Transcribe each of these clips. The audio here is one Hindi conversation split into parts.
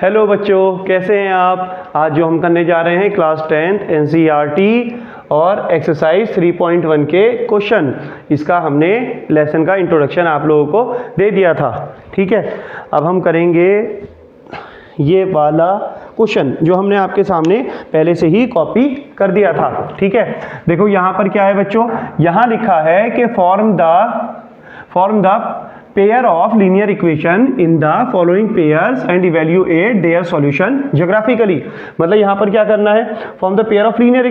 हेलो बच्चों, कैसे हैं आप। आज जो हम करने जा रहे हैं क्लास 10th एनसीईआरटी और एक्सरसाइज 3.1 के क्वेश्चन, इसका हमने लेसन का इंट्रोडक्शन आप लोगों को दे दिया था। ठीक है, अब हम करेंगे ये वाला क्वेश्चन जो हमने आपके सामने पहले से ही कॉपी कर दिया था। ठीक है, देखो यहाँ पर क्या है बच्चों, यहाँ लिखा है कि form the pair of linear equation in the following pairs and evaluate their solution geographically. मतलब यहाँ पर क्या करना है, form the pair of linear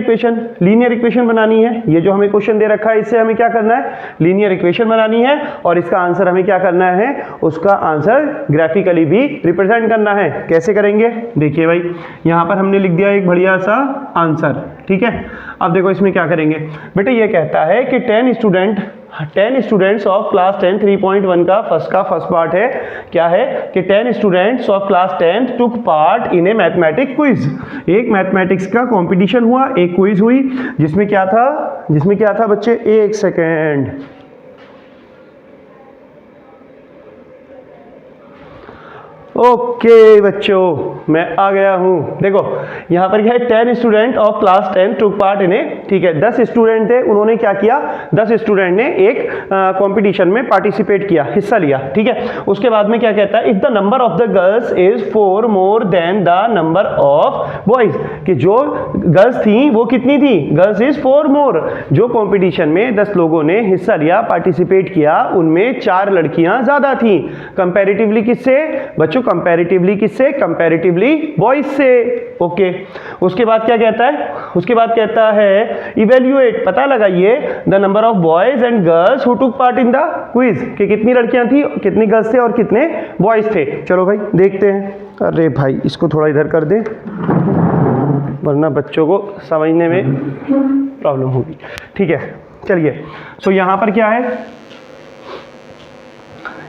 equation बनानी है। ये जो हमें क्वेश्चन दे रखा है इससे हमें क्या करना है, लीनियर इक्वेशन बनानी है और इसका आंसर हमें क्या करना है, उसका आंसर ग्राफिकली भी रिप्रेजेंट करना है। कैसे करेंगे, देखिए भाई यहाँ पर हमने लिख दिया एक बढ़िया सा आंसर। ठीक है, अब देखो इसमें क्या करेंगे बेटे, ये कहता है कि 10 स्टूडेंट्स ऑफ क्लास 10 3.1 का फर्स्ट पार्ट है, क्या है कि 10 students of class 10 took part in A mathematics quiz. एक मैथमेटिक्स का कंपटीशन हुआ, एक क्विज हुई जिसमें क्या था बच्चे, एक सेकेंड, ओके बच्चों मैं आ गया हूं। देखो यहाँ पर क्या है, 10 student of class 10 took part in a, ठीक है 10 स्टूडेंट थे, उन्होंने क्या किया, 10 स्टूडेंट ने एक कंपटीशन में पार्टिसिपेट किया, हिस्सा लिया। ठीक है, उसके बाद में क्या कहता है, if the number of the girls is 4 more than the number of boys, कि जो गर्ल्स थी वो कितनी थी, गर्ल्स इज 4 मोर। जो कंपटीशन में 10 लोगों ने हिस्सा लिया, पार्टिसिपेट किया, उनमें 4 लड़कियां ज्यादा थी कंपैरेटिवली किससे बच्चों, कंपैरेटिवली बॉयज से। ओके, उसके बाद क्या कहता है, इवेल्युएट, पता लगाइए the number of boys and girls who took part in the quiz, कि कितनी लड़कियां थी, कितनी गर्ल्स थे और कितने बॉयज थे। चलो भाई देखते हैं। अरे भाई इसको थोड़ा इधर कर दे वरना बच्चों को समझने में प्रॉब्लम होगी। ठीक है, चलिए सो यहाँ पर क्या है,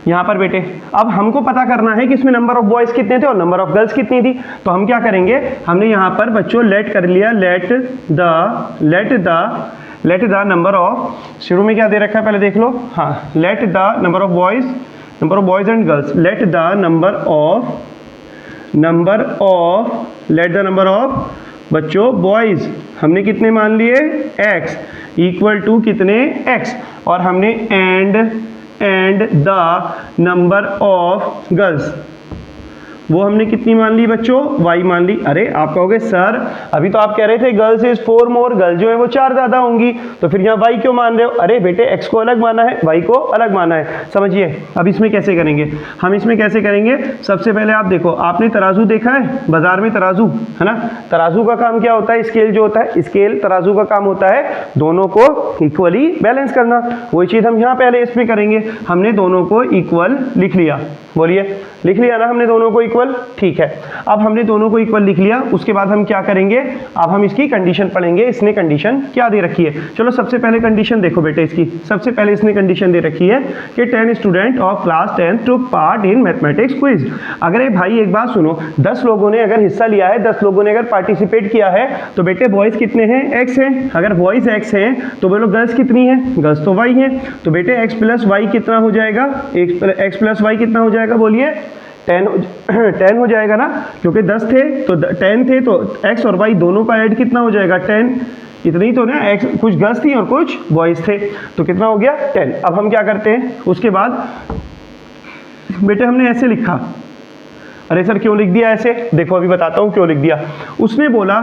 यहाँ पर बेटे अब हमको पता करना है कि इसमें नंबर ऑफ बॉयज कितने थे और नंबर ऑफ गर्ल्स कितनी थी। तो हम क्या करेंगे, हमने यहाँ पर बच्चों लेट कर लिया, लेट द नंबर ऑफ, शुरू में क्या दे रखा है पहले देख लो, हाँ, let the number of boys and girls, let the number of बच्चों बॉयज हमने कितने मान लिए, x इक्वल टू कितने, x, और हमने and the number of girls वो हमने कितनी मान ली बच्चों, y मान ली। अरे आप कहोगे सर अभी तो आप कह रहे थे गर्ल्स इज 4 मोर, गर्ल्स जो है वो 4 ज्यादा होंगी, तो फिर यहाँ y क्यों मान रहे हो। अरे बेटे x को अलग माना है, y को अलग माना है, समझिए। अब इसमें कैसे करेंगे, सबसे पहले आप देखो, आपने तराजू देखा है बाजार में, तराजू है ना, तराजू का काम क्या होता है, स्केल जो होता है, स्केल तराजू का काम होता है दोनों को इक्वली बैलेंस करना। वही चीज हम यहाँ पहले इसमें करेंगे, हमने दोनों को इक्वल लिख लिया, बोलिए लिख लिया ना हमने दोनों को इक्वल। ठीक है, अब हमने दोनों को इक्वल लिख लिया, उसके बाद हम क्या करेंगे, अब हम इसकी कंडीशन पढ़ेंगे। इसने कंडीशन क्या दे रखी है, चलो सबसे पहले कंडीशन देखो बेटे इसकी। सबसे पहले इसने कंडीशन दे रखी है कि 10 student of class 10 took part in mathematics quiz. अगर भाई एक बात सुनो, 10 लोगों ने अगर हिस्सा लिया है, 10 लोगों ने अगर पार्टिसिपेट किया है, तो बेटे बॉयज कितने हैं, x हैं। अगर बॉयज x हैं तो बोलो गर्ल्स कितनी है, गर्ल्स तो y है। तो बेटे x प्लस वाई कितना हो जाएगा, x प्लस वाई कितना हो जाएगा, बोलिए 10 हो जाएगा ना, क्योंकि 10 थे तो 10 थे, तो x और y दोनों का ऐड कितना हो जाएगा, 10। इतनी तो ना, x कुछ गर्ल्स थी और कुछ बॉयज थे, तो कितना हो गया 10। अब हम क्या करते हैं, उसके बाद बेटे हमने ऐसे लिखा, अरे सर क्यों लिख दिया ऐसे, देखो अभी बताता हूँ क्यों लिख दिया। उसने बोला,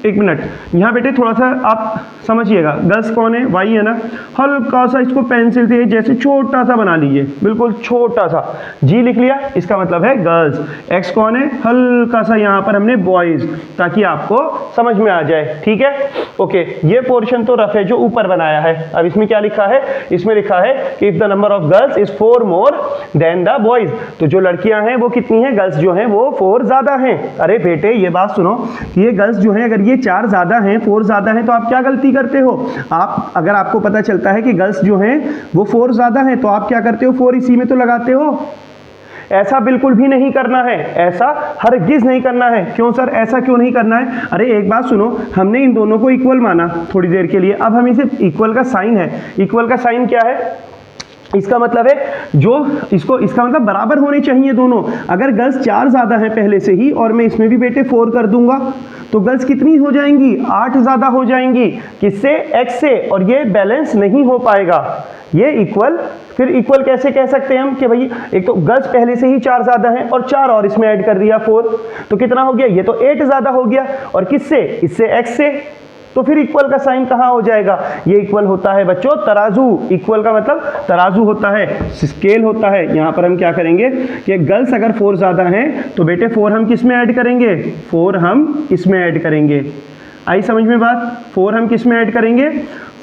एक मिनट यहाँ बेटे थोड़ा सा आप समझिएगा, गर्ल्स कौन है, वाई है ना, हल्का सा इसको पेंसिल से जैसे छोटा सा बना लीजिए, बिल्कुल छोटा सा, जी लिख लिया, इसका मतलब है गर्ल्स। एक्स कौन है, हल्का सा यहाँ पर हमने बॉयज, ताकि आपको समझ में आ जाए। ठीक है, ओके, ये पोर्शन तो रफ है जो ऊपर बनाया है। अब इसमें क्या लिखा है, इसमें लिखा है कि if the number of girls is 4 more than the boys, तो जो लड़कियां हैं वो कितनी हैं, गर्ल्स जो हैं वो 4 ज्यादा हैं। अरे बेटे ये बात सुनो, ये गर्ल्स जो हैं अगर ये 4 ज्यादा हैं, 4 ज्यादा हैं, तो आप क्या गलती करते हो, आप अगर आपको पता चलता है कि गर्ल्स जो हैं वो 4 ज्यादा हैं, तो आप क्या करते हो, 4 इसी में तो लगाते हो। ऐसा बिल्कुल भी नहीं करना है, ऐसा हरगिज नहीं करना है। क्यों सर, ऐसा क्यों नहीं करना है, अरे एक बात सुनो, हमने इन दोनों को इक्वल माना थोड़ी देर के लिए, अब हम इसे, इक्वल का साइन है, इक्वल का साइन क्या है, इसका मतलब है जो इसका मतलब बराबर होने चाहिए दोनों। अगर गर्ल्स 4 ज़्यादा हैं पहले से ही और मैं इसमें भी बेटे 4 कर दूंगा तो गर्ल्स कितनी हो जाएंगी, 8 ज़्यादा हो जाएंगी किससे, x से, और ये बैलेंस नहीं हो पाएगा, ये इक्वल। फिर इक्वल कैसे कह सकते हैं हम कि भाई एक तो गर्ल्स पहले से ही 4 ज़्यादा हैं और 4 और इसमें ऐड कर दिया 4, तो कितना हो गया, ये तो 8 ज़्यादा हो गया, और किससे, इससे x से। तो फिर इक्वल का साइन कहाँ हो जाएगा, ये इक्वल होता है बच्चों तराजू। इक्वल का मतलब तराजू होता है, स्केल होता है। यहाँ पर हम क्या करेंगे कि गर्ल्स अगर 4 ज़्यादा हैं तो बेटे 4 हम किस में ऐड करेंगे, 4 हम इसमें ऐड करेंगे। आई समझ में बात, 4 हम किस में ऐड करेंगे,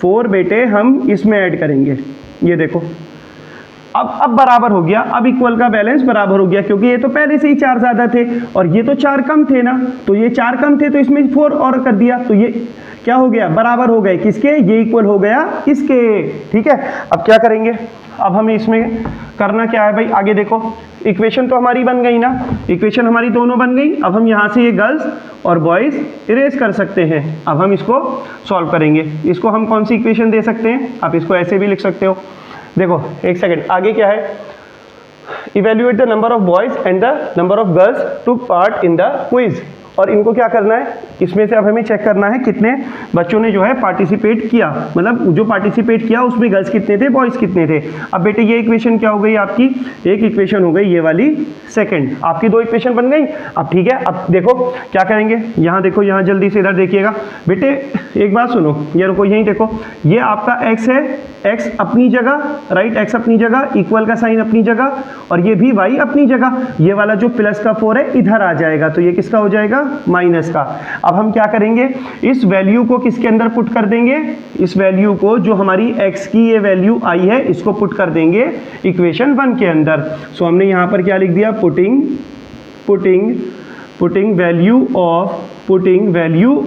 4 बेटे हम इसमें ऐड करेंगे। ये देखो अब बराबर हो गया, अब इक्वल का बैलेंस बराबर हो गया, क्योंकि ये तो पहले से ही 4 ज़्यादा थे और ये तो 4 कम थे ना, तो ये 4 कम थे तो इसमें 4 और कर दिया, तो ये क्या हो गया, बराबर हो गए किसके, ये इक्वल हो गया इसके। ठीक है, अब क्या करेंगे, अब हमें इसमें करना क्या है भाई, आगे देखो इक्वेशन तो हमारी बन गई ना, इक्वेशन हमारी दोनों बन गई। अब हम यहाँ से ये गर्ल्स और बॉयज़ इरेज कर सकते हैं। अब हम इसको सॉल्व करेंगे। इसको हम कौन सी इक्वेशन दे सकते हैं, आप इसको ऐसे भी लिख सकते हो। देखो एक सेकेंड, आगे क्या है, evaluate the number of boys and the number of girls to part in the quiz. और इनको क्या करना है, इसमें से अब हमें चेक करना है कितने बच्चों ने जो है पार्टिसिपेट किया, मतलब जो पार्टिसिपेट किया उसमें गर्ल्स कितने थे, बॉयज कितने थे। अब बेटे ये इक्वेशन क्या हो गई आपकी, एक इक्वेशन हो गई ये वाली सेकंड, आपकी 2 इक्वेशन बन गई। अब ठीक है, अब देखो क्या करेंगे, यहाँ देखो, यहाँ जल्दी से इधर देखिएगा बेटे, एक बात सुनो, ये रुको यहीं देखो, ये आपका x है, x अपनी जगह, राइट, x अपनी जगह, इक्वल का साइन अपनी जगह, और ये भी y अपनी जगह। ये वाला जो प्लस का 4 है इधर आ जाएगा, तो ये किसका हो जाएगा, माइनस का। अब हम क्या करेंगे, इस वैल्यू को किसके अंदर पुट कर देंगे, इस वैल्यू को जो हमारी x की ये वैल्यू आई है इसको पुट कर देंगे इक्वेशन 1 के अंदर। सो हमने यहाँ पर क्या लिख दिया, पुटिंग वैल्यू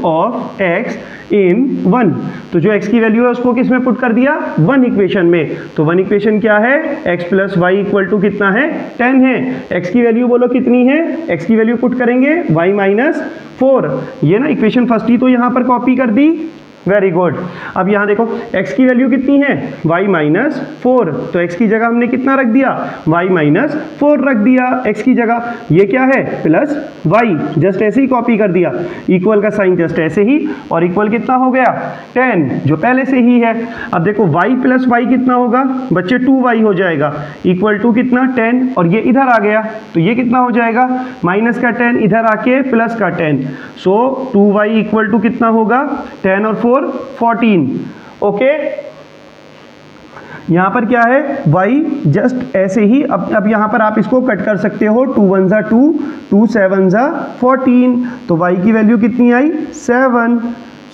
ऑफ x इन 1। तो जो x की वैल्यू है उसको किस में पुट कर दिया, 1 इक्वेशन में। तो 1 इक्वेशन क्या है, x plus y equal to कितना है, 10 है। x की वैल्यू बोलो कितनी है, x की वैल्यू पुट करेंगे y माइनस 4। ये ना इक्वेशन फर्स्ट ही तो यहाँ पर कॉपी कर दी, वेरी गुड। अब यहाँ देखो x की वैल्यू कितनी है, y माइनस 4, तो x की जगह हमने कितना रख दिया, y माइनस 4 रख दिया x की जगह। ये क्या है, प्लस y, जस्ट ऐसे ही कॉपी कर दिया, इक्वल का साइन जस्ट ऐसे ही, और इक्वल कितना हो गया, 10, जो पहले से ही है। अब देखो y प्लस वाई कितना होगा बच्चे, 2y हो जाएगा, इक्वल टू कितना 10, और ये इधर आ गया तो ये कितना हो जाएगा, माइनस का 10 इधर आके प्लस का 10, सो 2y इक्वल टू कितना होगा, 10 और 4 14। ओके, यहाँ पर क्या है, y जस्ट ऐसे ही, अब यहाँ पर आप इसको कट कर सकते हो, 2 1 जा 2, 2 7 जा 14, तो y की वैल्यू कितनी आई, 7।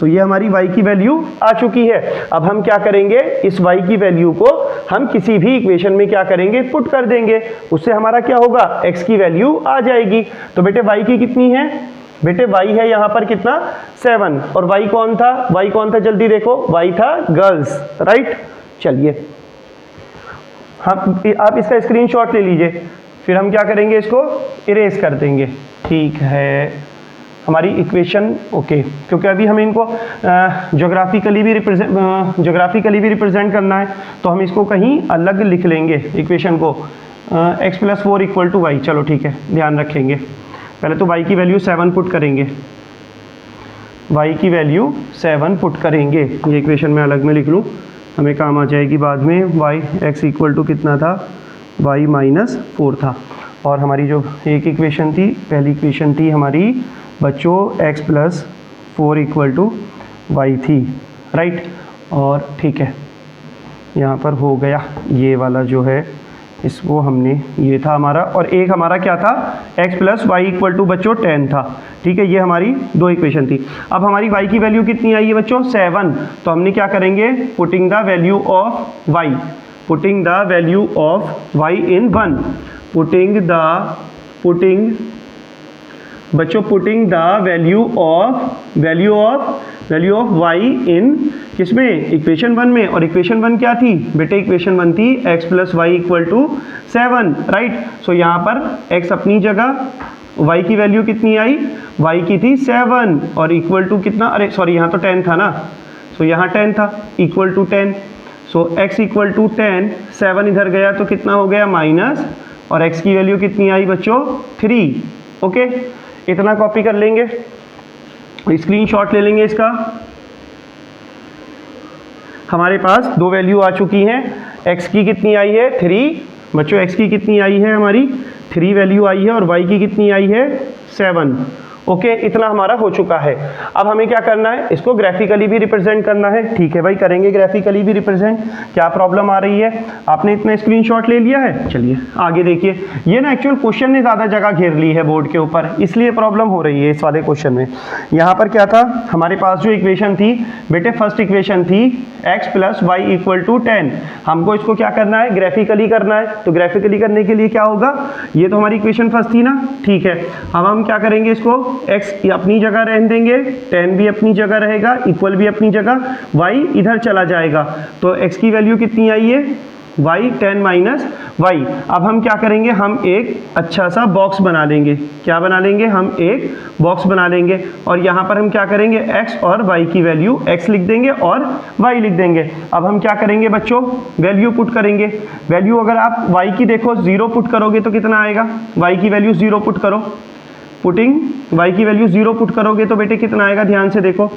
तो ये हमारी y की वैल्यू आ चुकी है। अब हम क्या करेंगे, इस y की वैल्यू को हम किसी भी इक्वेशन में क्या करेंगे, पुट कर देंगे, उससे हमारा क्या होगा, x की वैल्यू आ जाएगी। तो बेटे y की कितनी है, बेटे y है यहाँ पर कितना, 7, और y कौन था, जल्दी देखो, y था गर्ल्स, राइट। चलिए आप इसका स्क्रीनशॉट ले लीजिए, फिर हम क्या करेंगे, इसको इरेज कर देंगे। ठीक है, हमारी इक्वेशन ओके, क्योंकि अभी हमें इनको ज्योग्राफिकली भी रिप्रेजेंट करना है, तो हम इसको कहीं अलग लिख लेंगे इक्वेशन को, x plus 4 equal to y. चलो ठीक है, ध्यान रखेंगे, पहले तो y की वैल्यू 7 पुट करेंगे, y की वैल्यू 7 पुट करेंगे, ये इक्वेशन में अलग में लिख लूँ, हमें काम आ जाएगी बाद में। x इक्वल टू कितना था, y माइनस 4 था, और हमारी जो एक इक्वेशन थी, पहली इक्वेशन थी हमारी बच्चों x plus 4 equal to y थी, राइट। और ठीक है, यहाँ पर हो गया ये वाला जो है, इसको हमने, ये था हमारा, और एक हमारा क्या था, x plus y equal to बच्चों 10 था। ठीक है, ये हमारी 2 इक्वेशन थी। अब हमारी y की वैल्यू कितनी आई है बच्चों, 7, तो हमने क्या करेंगे, putting the value of y in 1, putting the value of y इन किसमें, इक्वेशन 1 में। और इक्वेशन 1 क्या थी बेटे, इक्वेशन 1 थी x plus y equal to 7, right. So यहाँ पर x अपनी जगह, y की वैल्यू कितनी आई, y की थी 7, और इक्वल टू कितना, अरे सॉरी यहाँ तो 10 था ना, सो यहाँ 10 था, equal to 10, so x equal to 10, 7 इधर गया तो कितना हो गया माइनस, और x की वैल्यू कितनी आई बच्चों 3। ओके, इतना कॉपी कर लेंगे, स्क्रीनशॉट ले लेंगे इसका। हमारे पास दो वैल्यू आ चुकी हैं, x की कितनी आई है 3 बच्चों, x की कितनी आई है हमारी 3 वैल्यू आई है, और y की कितनी आई है 7। ओके, इतना हमारा हो चुका है। अब हमें क्या करना है, इसको ग्राफिकली भी रिप्रेजेंट करना है। ठीक है भाई, करेंगे ग्राफिकली भी रिप्रेजेंट। क्या प्रॉब्लम आ रही है, आपने इतना स्क्रीनशॉट ले लिया है, चलिए आगे देखिए। ये ना एक्चुअल क्वेश्चन ने ज़्यादा जगह घेर ली है बोर्ड के ऊपर, इसलिए प्रॉब्लम हो रही है इस वाले क्वेश्चन में। यहाँ पर क्या था हमारे पास जो इक्वेशन थी बेटे, फर्स्ट इक्वेशन थी x plus y equal to 10। हमको इसको क्या करना है, ग्राफिकली करना है। तो ग्राफिकली करने के लिए क्या होगा, ये तो हमारी इक्वेशन फर्स्ट थी ना, ठीक है। अब हम क्या करेंगे, इसको x अपनी जगह रहने देंगे, 10 भी अपनी जगह रहेगा, इक्वल भी अपनी जगह, y इधर चला जाएगा। तो x की वैल्यू कितनी आई है y 10 माइनस वाई। अब हम क्या करेंगे, हम एक अच्छा सा बॉक्स बना लेंगे। क्या बना लेंगे, हम एक बॉक्स बना लेंगे, और यहाँ पर हम क्या करेंगे, x और y की वैल्यू x लिख देंगे और y लिख देंगे। अब हम क्या करेंगे बच्चों, वैल्यू पुट करेंगे। वैल्यू अगर आप y की देखो 0 पुट करोगे तो कितना आएगा, y की वैल्यू 0 पुट करो, पुटिंग y की वैल्यू 0 पुट करोगे तो बेटे कितना आएगा, ध्यान से देखो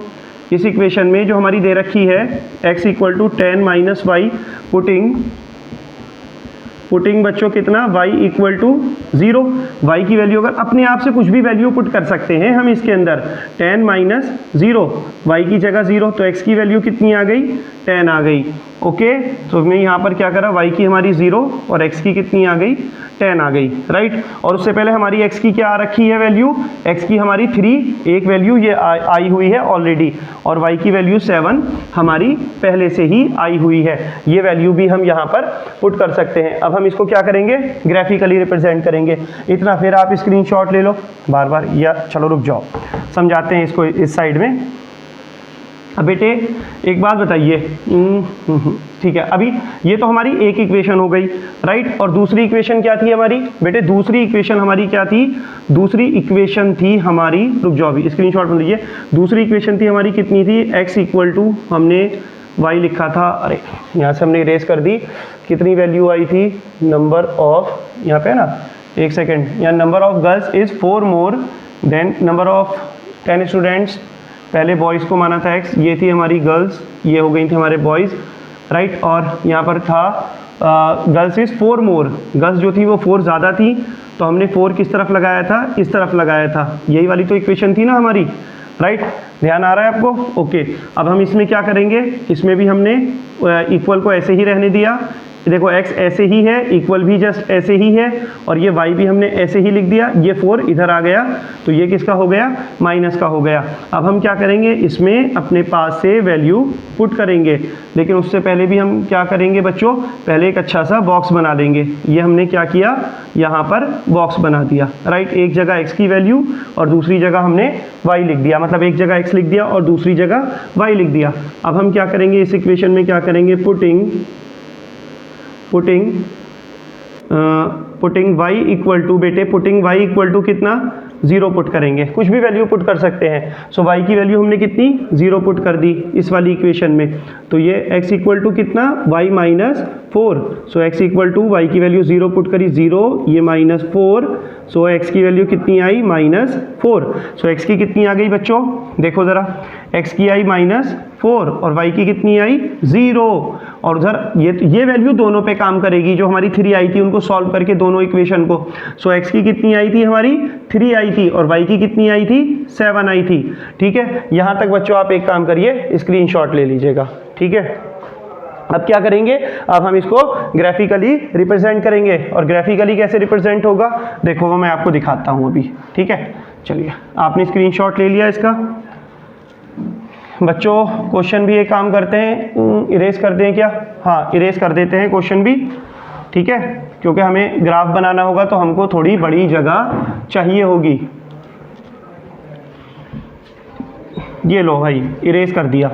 इस इक्वेशन में जो हमारी दे रखी है x equal to 10 minus y, putting बच्चों कितना, y इक्वल टू 0। y की वैल्यू अगर अपने आप से कुछ भी वैल्यू पुट कर सकते हैं हम इसके अंदर, 10 माइनस 0, y की जगह 0, तो x की वैल्यू कितनी आ गई 10 आ गई। ओके, तो हमने यहाँ पर क्या करा, y की हमारी 0 और x की कितनी आ गई 10 आ गई, राइट। और उससे पहले हमारी x की क्या आ रखी है वैल्यू, x की हमारी 3 एक वैल्यू ये आई हुई है ऑलरेडी, और y की वैल्यू 7 हमारी पहले से ही आई हुई है। ये वैल्यू भी हम यहाँ पर पुट कर सकते हैं। अब हम इसको क्या करेंगे, ग्राफिकली रिप्रेजेंट करेंगे। इतना फिर आप स्क्रीनशॉट ले लो बार बार, या चलो रुक जाओ समझाते हैं इसको इस साइड में। अब बेटे एक बात बताइए, ठीक है, अभी ये तो हमारी एक इक्वेशन हो गई, राइट। और दूसरी इक्वेशन क्या थी हमारी बेटे, दूसरी इक्वेशन हमारी क्या थी, दूसरी इक्वेशन थी हमारी, रुक जाओ अभी स्क्रीनशॉट में लीजिए। दूसरी इक्वेशन थी हमारी कितनी थी, x इक्वल टू हमने y लिखा था, अरे यहाँ से हमने इरेज कर दी, कितनी वैल्यू आई थी, नंबर ऑफ, यहाँ पे ना एक सेकेंड, यहाँ number of girls is 4 more than number of 10 students. पहले बॉयज़ को माना था x, ये थी हमारी गर्ल्स, ये हो गई थी हमारे बॉयज़, राइट। और यहाँ पर था गर्ल्स इज 4 मोर, गर्ल्स जो थी वो 4 ज़्यादा थी, तो हमने 4 किस तरफ लगाया था, इस तरफ लगाया था। यही वाली तो इक्वेशन थी ना हमारी, राइट। ध्यान आ रहा है आपको, ओके। अब हम इसमें क्या करेंगे, इसमें भी हमने इक्वल को ऐसे ही रहने दिया। देखो x ऐसे ही है, इक्वल भी जस्ट ऐसे ही है, और ये y भी हमने ऐसे ही लिख दिया। ये 4 इधर आ गया तो ये किसका हो गया, माइनस का हो गया। अब हम क्या करेंगे, इसमें अपने पास से वैल्यू पुट करेंगे, लेकिन उससे पहले भी हम क्या करेंगे बच्चों, पहले एक अच्छा सा बॉक्स बना लेंगे। ये हमने क्या किया, यहाँ पर बॉक्स बना दिया, राइट। एक जगह x की वैल्यू और दूसरी जगह हमने y लिख दिया, मतलब एक जगह x लिख दिया और दूसरी जगह y लिख दिया। अब हम क्या करेंगे, इस इक्वेशन में क्या करेंगे, पुटिंग y इक्वल टू, बेटे पुटिंग y इक्वल टू कितना, 0 पुट करेंगे, कुछ भी वैल्यू पुट कर सकते हैं। सो y की वैल्यू हमने कितनी 0 पुट कर दी इस वाली इक्वेशन में, तो ये x इक्वल टू कितना, y minus 4। So x equal to y की वैल्यू 0 पुट करी, 0, ये माइनस 4, सो x की वैल्यू कितनी आई, माइनस 4। सो x की कितनी आ गई बच्चों, देखो ज़रा, x की आई माइनस 4 और y की कितनी आई 0। और उधर ये वैल्यू दोनों पे काम करेगी, जो हमारी 3 आई थी उनको सॉल्व करके दोनों इक्वेशन को। सो x की कितनी आई थी हमारी 3 आई थी, और y की कितनी आई थी 7 आई थी, ठीक है। यहाँ तक बच्चों आप एक काम करिए, स्क्रीनशॉट ले लीजिएगा, ठीक है। अब क्या करेंगे, अब हम इसको ग्राफिकली रिप्रेजेंट करेंगे, और ग्राफिकली कैसे रिप्रेजेंट होगा देखो वो मैं आपको दिखाता हूँ अभी, ठीक है। चलिए आपने स्क्रीनशॉट ले लिया इसका। बच्चों क्वेश्चन भी एक काम करते हैं, इरेज कर दें क्या, हाँ इरेज कर देते हैं क्वेश्चन भी, ठीक है, क्योंकि हमें ग्राफ बनाना होगा तो हमको थोड़ी बड़ी जगह चाहिए होगी। ये लो भाई, इरेज कर दिया।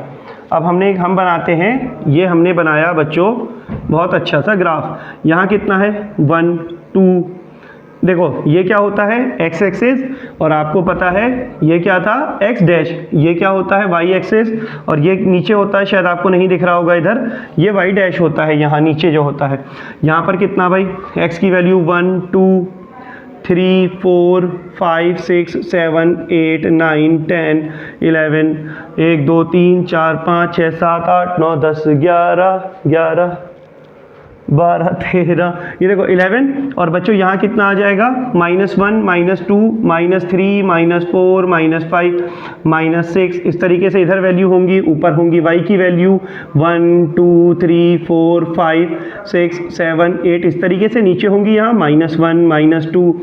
अब हम बनाते हैं, ये हमने बनाया बच्चों बहुत अच्छा सा ग्राफ। यहाँ कितना है 1 2 देखो ये क्या होता है x एक्सिस, और आपको पता है ये क्या था x डैश, ये क्या होता है y एक्सिस, और ये नीचे होता है, शायद आपको नहीं दिख रहा होगा इधर, ये y डैश होता है यहाँ नीचे जो होता है। यहाँ पर कितना भाई x की वैल्यू 1 2 3 4 5 6 7 8 9 10 11 1 2 3 4 5 6 7 8 9 10 11 11 12 13, ये देखो 11, और बच्चों यहाँ कितना आ जाएगा -1 -2 -3 -4 -5 -6, इस तरीके से इधर वैल्यू होंगी, ऊपर होंगी y की वैल्यू 1 2 3 4 5 6 7 8, इस तरीके से नीचे होंगी यहाँ -1 -2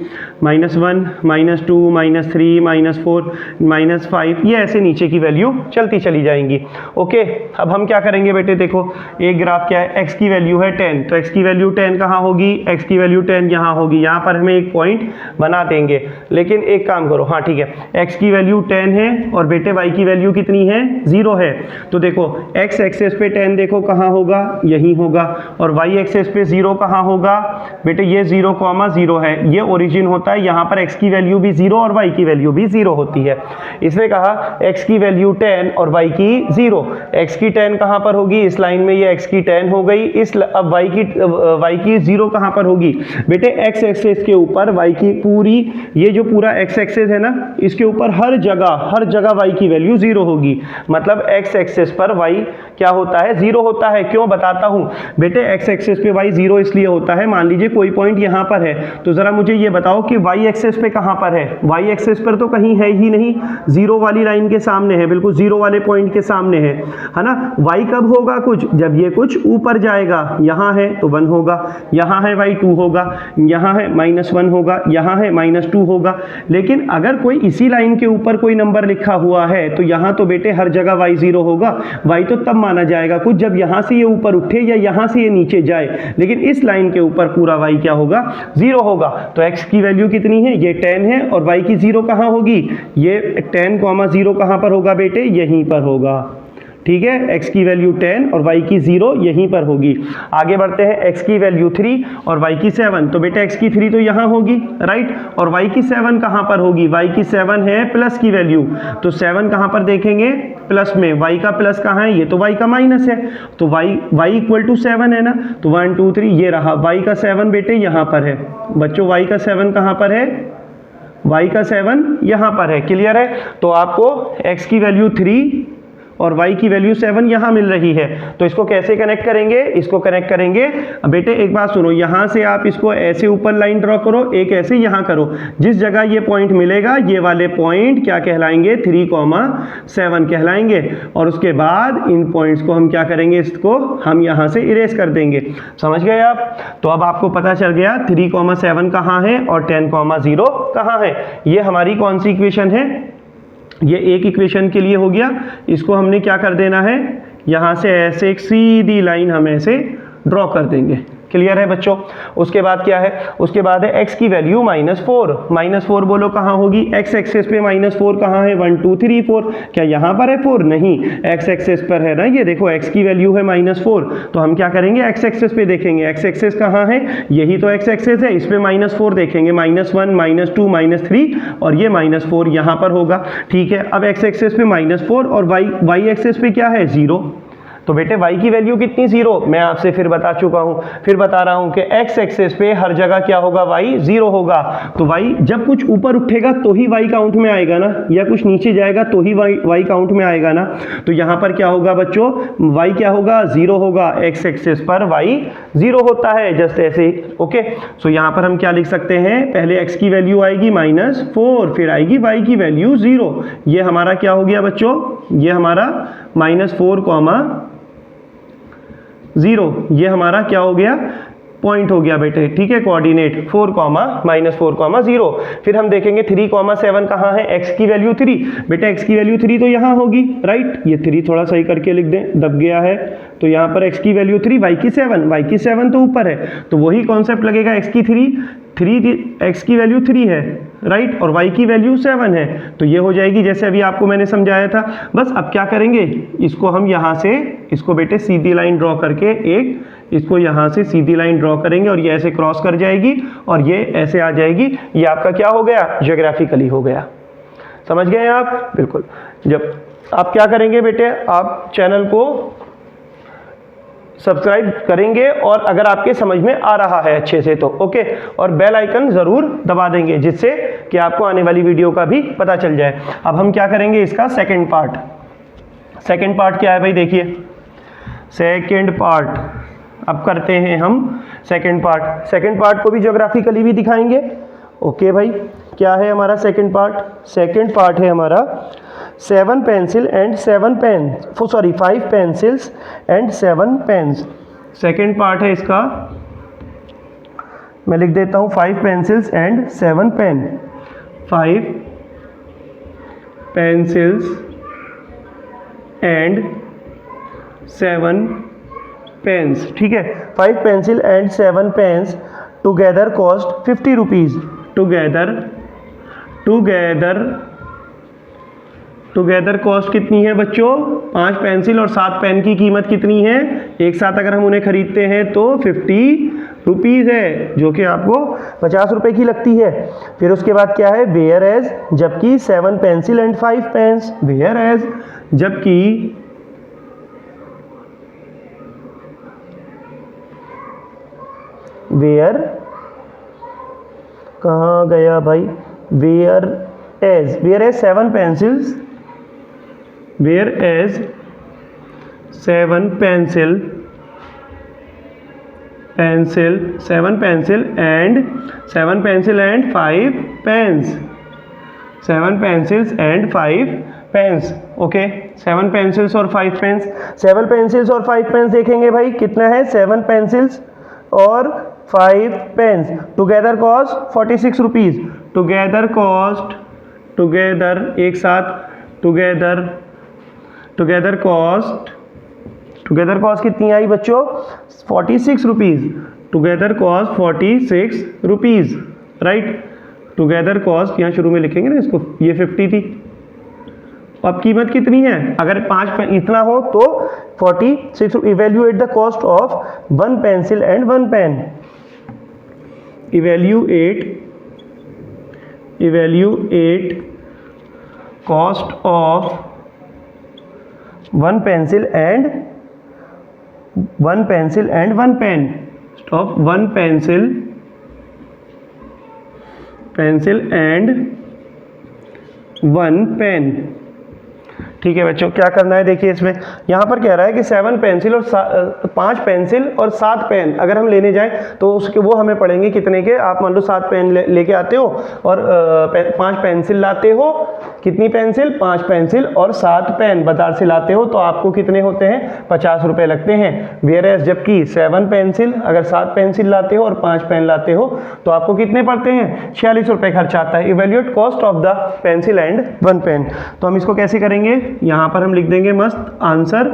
-1 -2 -3 -4 -5, ये ऐसे नीचे की वैल्यू चलती चली जाएंगी। ओके, अब हम क्या करेंगे बेटे, देखो एक ग्राफ क्या है, x की वैल्यू है 10, तो x की वैल्यू 10 कहाँ होगी, x की वैल्यू 10 यहाँ होगी, यहाँ पर हमें एक पॉइंट बना देंगे। लेकिन एक काम करो, हाँ ठीक है, x की वैल्यू 10 है और बेटे y की वैल्यू कितनी है 0 है, तो देखो x एक्सेस पे 10 देखो कहाँ होगा, यहीं होगा, और y एक्सेस पे 0 कहाँ होगा बेटे, ये 0,0 है, ये ओरिजिन होता है, यहाँ पर x की वैल्यू भी 0 और y की वैल्यू भी 0 होती है। इसने कहा x की वैल्यू 10 और y की 0, x की 10 कहाँ पर होगी, इस लाइन में ये x की 10 हो गई, अब y की 0 कहाँ पर होगी बेटे, x एक्सेस के ऊपर y की पूरी, ये जो पूरा x एक्सेस है ना, इसके ऊपर हर जगह y की वैल्यू 0 होगी, मतलब x एक्सेस पर y क्या होता है 0 होता है। क्यों बताता हूँ बेटे, x एक्सेस पे y 0 इसलिए होता है, मान लीजिए कोई पॉइंट यहाँ पर है, तो जरा मुझे ये बताओ कि y एक्सेस पे कहाँ पर है, y एक्सेस पर तो कहीं है ही नहीं, 0 वाली लाइन के सामने है, बिल्कुल 0 वाले पॉइंट के सामने है ना। y कब होगा कुछ, जब ये कुछ ऊपर जाएगा, यहाँ है तो 1 होगा, यहाँ है y 2 होगा, यहाँ है -1 होगा, यहाँ है -2 होगा। लेकिन अगर कोई इसी लाइन के ऊपर कोई नंबर लिखा हुआ है तो यहाँ तो बेटे हर जगह y 0 होगा, y तो तब माना जाएगा कुछ जब यहाँ से ये ऊपर उठे या यहाँ से ये नीचे जाए, लेकिन इस लाइन के ऊपर पूरा y क्या होगा 0 होगा। तो x की वैल्यू कितनी है, ये 10 है, और y की 0 कहाँ होगी, ये 10,0 कहाँ पर होगा बेटे, यहीं पर होगा, ठीक है, x की वैल्यू 10 और y की 0 यहीं पर होगी। आगे बढ़ते हैं, x की वैल्यू 3 और y की 7, तो बेटा x की 3 तो यहाँ होगी, राइट, और y की 7 कहाँ पर होगी, y की 7 है प्लस की वैल्यू, तो 7 कहाँ पर देखेंगे, प्लस में, y का प्लस कहाँ है, ये तो y का माइनस है, तो y इक्वल टू 7 है ना, तो 1 2 3 ये रहा, y का 7 बेटे यहाँ पर है, बच्चों y का 7 कहाँ पर है, y का 7 यहाँ पर है, क्लियर है। तो आपको x की वैल्यू 3 और y की वैल्यू 7 यहाँ मिल रही है, तो इसको कैसे कनेक्ट करेंगे, इसको कनेक्ट करेंगे बेटे, एक बात सुनो, यहाँ से आप इसको ऐसे ऊपर लाइन ड्रॉ करो, एक ऐसे यहाँ करो, जिस जगह ये पॉइंट मिलेगा ये वाले पॉइंट क्या कहलाएंगे, 3,7 कहलाएंगे, और उसके बाद इन पॉइंट्स को हम क्या करेंगे, इसको हम यहाँ से इरेज कर देंगे। समझ गए आप, तो अब आपको पता चल गया 3,7 कहाँ है और 10,0 कहाँ है। ये हमारी कौन सी इक्वेशन है, ये एक इक्वेशन के लिए हो गया, इसको हमने क्या कर देना है, यहाँ से ऐसे एक सीधी लाइन हम ऐसे ड्रॉ कर देंगे, क्लियर है बच्चों। उसके बाद क्या है, उसके बाद है x की वैल्यू -4 बोलो कहाँ होगी, x एक्सेस पे -4 कहाँ है, 1 2 3 4, क्या यहाँ पर है 4, नहीं, x एक्सेस पर है ना, ये देखो x की वैल्यू है -4, तो हम क्या करेंगे x एक्सेस पे देखेंगे, x एक्सेस कहाँ है, यही तो x एक्सेस है, इस पे -4 देखेंगे, -1 -2 -3, और ये -4 यहाँ पर होगा, ठीक है। अब x एक्सेस पे -4 और y एक्सेस पे क्या है 0, तो बेटे y की वैल्यू कितनी 0, मैं आपसे फिर बता चुका हूँ, फिर बता रहा हूँ कि x एक्सेस पे हर जगह क्या होगा, y 0 होगा, तो y जब कुछ ऊपर उठेगा तो ही y काउंट में आएगा ना, या कुछ नीचे जाएगा तो ही y काउंट में आएगा ना, तो यहाँ पर क्या होगा बच्चों, y क्या होगा 0 होगा, x एक्सेस पर y 0 होता है, जस्ट ऐसे, ओके। सो यहाँ पर हम क्या लिख सकते हैं, पहले x की वैल्यू आएगी -4, फिर आएगी y की वैल्यू 0, ये हमारा क्या हो गया बच्चों, ये हमारा -4, 0, ये हमारा क्या हो गया, पॉइंट हो गया बेटे, ठीक है, कोऑर्डिनेट 4, -4, 0। फिर हम देखेंगे 3,7 कहाँ है, x की वैल्यू 3, बेटे x की वैल्यू 3 तो यहाँ होगी, राइट, ये 3 थोड़ा सही करके लिख दें, दब गया है, तो यहाँ पर x की वैल्यू 3, y की 7 तो ऊपर है, तो वही कॉन्सेप्ट लगेगा, x की 3 x की वैल्यू 3 है, राइट, और y की वैल्यू 7 है, तो ये हो जाएगी जैसे अभी आपको मैंने समझाया था। बस अब क्या करेंगे, इसको हम यहाँ से, इसको बेटे सीधी लाइन ड्रॉ करके एक इसको यहाँ से सीधी लाइन ड्रॉ करेंगे और ये ऐसे क्रॉस कर जाएगी और ये ऐसे आ जाएगी। ये आपका क्या हो गया, ज्योग्राफिकली हो गया। समझ गए आप? बिल्कुल। जब आप क्या करेंगे बेटे, आप चैनल को सब्सक्राइब करेंगे और अगर आपके समझ में आ रहा है अच्छे से तो ओके, और बेल आइकन ज़रूर दबा देंगे जिससे कि आपको आने वाली वीडियो का भी पता चल जाए। अब हम क्या करेंगे, इसका सेकंड पार्ट। सेकंड पार्ट क्या है भाई, देखिए सेकंड पार्ट अब करते हैं हम सेकंड पार्ट। सेकंड पार्ट को भी ज्योग्राफिकली भी दिखाएंगे। ओके भाई, क्या है हमारा सेकंड पार्ट? सेकंड पार्ट है हमारा 7 pencil and 7 pen, sorry 5 pencils and 7 pens. Second part है इसका, मैं लिख देता हूँ 5 pencils and 7 pen. 5 pencils and 7 pens, ठीक है। 5 pencil and 7 pens together cost 50 rupees. Together cost कितनी है बच्चों? 5 पेंसिल और 7 पेन की कीमत कितनी है? एक साथ अगर हम उन्हें खरीदते हैं तो 50 रुपीज़ है, जो कि आपको 50 रुपये की लगती है। फिर उसके बाद क्या है, वेयर एज, जबकि 7 pencil and 5 pens. Whereas, जबकि वेयर, कहाँ गया भाई, whereas 7 pencils, whereas 7 pencil 7 pencil and 5 pens. 7 pencils and 5 pens, okay. 7 pencils और 5 पेन्स। 7 पेंसिल्स और 5 पेन्स देखेंगे भाई कितना है, 7 पेंसिल्स और 5 pens together cost 46 rupees. Together cost, together एक साथ, टुगेदर कॉस्ट कितनी आई बच्चों? 46 rupees. Together cost 46 rupees, right. Together cost यहाँ शुरू में लिखेंगे ना इसको, ये 50 थी, अब कीमत कितनी है? अगर 5 पेन इतना हो तो 46। Evaluate the cost of 1 pencil and 1 pen. Evaluate cost of 1 pencil and 1 pen. Stop, 1 pencil and 1 pen, ठीक है बच्चों। क्या करना है देखिए, इसमें यहाँ पर कह रहा है कि 7 पेंसिल और 5 पेंसिल और 7 पेन अगर हम लेने जाएं तो उसके वो हमें पड़ेंगे कितने के? आप मान लो 7 पेन लेके आते हो और 5 पेंसिल लाते हो। कितनी पेंसिल? 5 पेंसिल और 7 पेन बाजार से लाते हो तो आपको कितने होते हैं? 50 रुपये लगते हैं। वेयर एज, जबकि 7 पेंसिल अगर 7 पेंसिल लाते हो और 5 पेन लाते हो तो आपको कितने पड़ते हैं? 46 रुपये खर्च आता है। Evaluate cost of the pencil and 1 pen. तो हम इसको कैसे करेंगे? यहाँ पर हम लिख देंगे मस्त आंसर,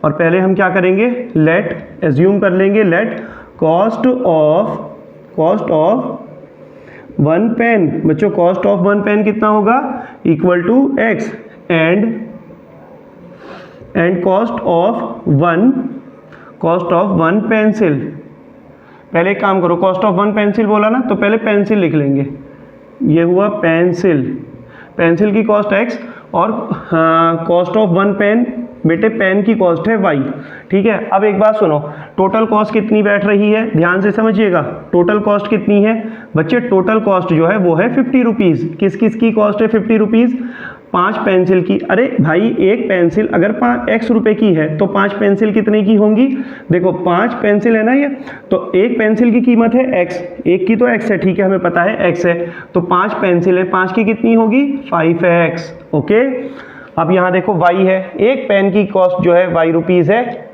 और पहले हम क्या करेंगे, लेट एज्यूम कर लेंगे, लेट कॉस्ट ऑफ 1 पेन। बच्चों कॉस्ट ऑफ 1 पेन कितना होगा? Equal to x and cost of 1 pencil. पहले एक काम करो, कॉस्ट ऑफ 1 पेंसिल बोला ना तो पहले पेंसिल लिख लेंगे, ये हुआ पेंसिल की कॉस्ट x और कॉस्ट ऑफ 1 पेन, बेटे पेन की कॉस्ट है y, ठीक है। अब एक बात सुनो, टोटल कॉस्ट कितनी बैठ रही है? ध्यान से समझिएगा, टोटल कॉस्ट कितनी है बच्चे? टोटल कॉस्ट जो है वो है 50 रुपीज़। किस किस की कॉस्ट है 50 रुपीज़? 5 पेंसिल की। अरे भाई एक पेंसिल अगर x रुपए की है तो 5 पेंसिल कितने की होंगी? देखो 5 पेंसिल है ना ये, तो एक पेंसिल की कीमत है x, एक की तो x है, ठीक है, हमें पता है x है, तो 5 पेंसिल है, 5 की कितनी होगी? 5x, okay. अब यहाँ देखो y है, एक पेन की कॉस्ट जो है y रुपीज़ है,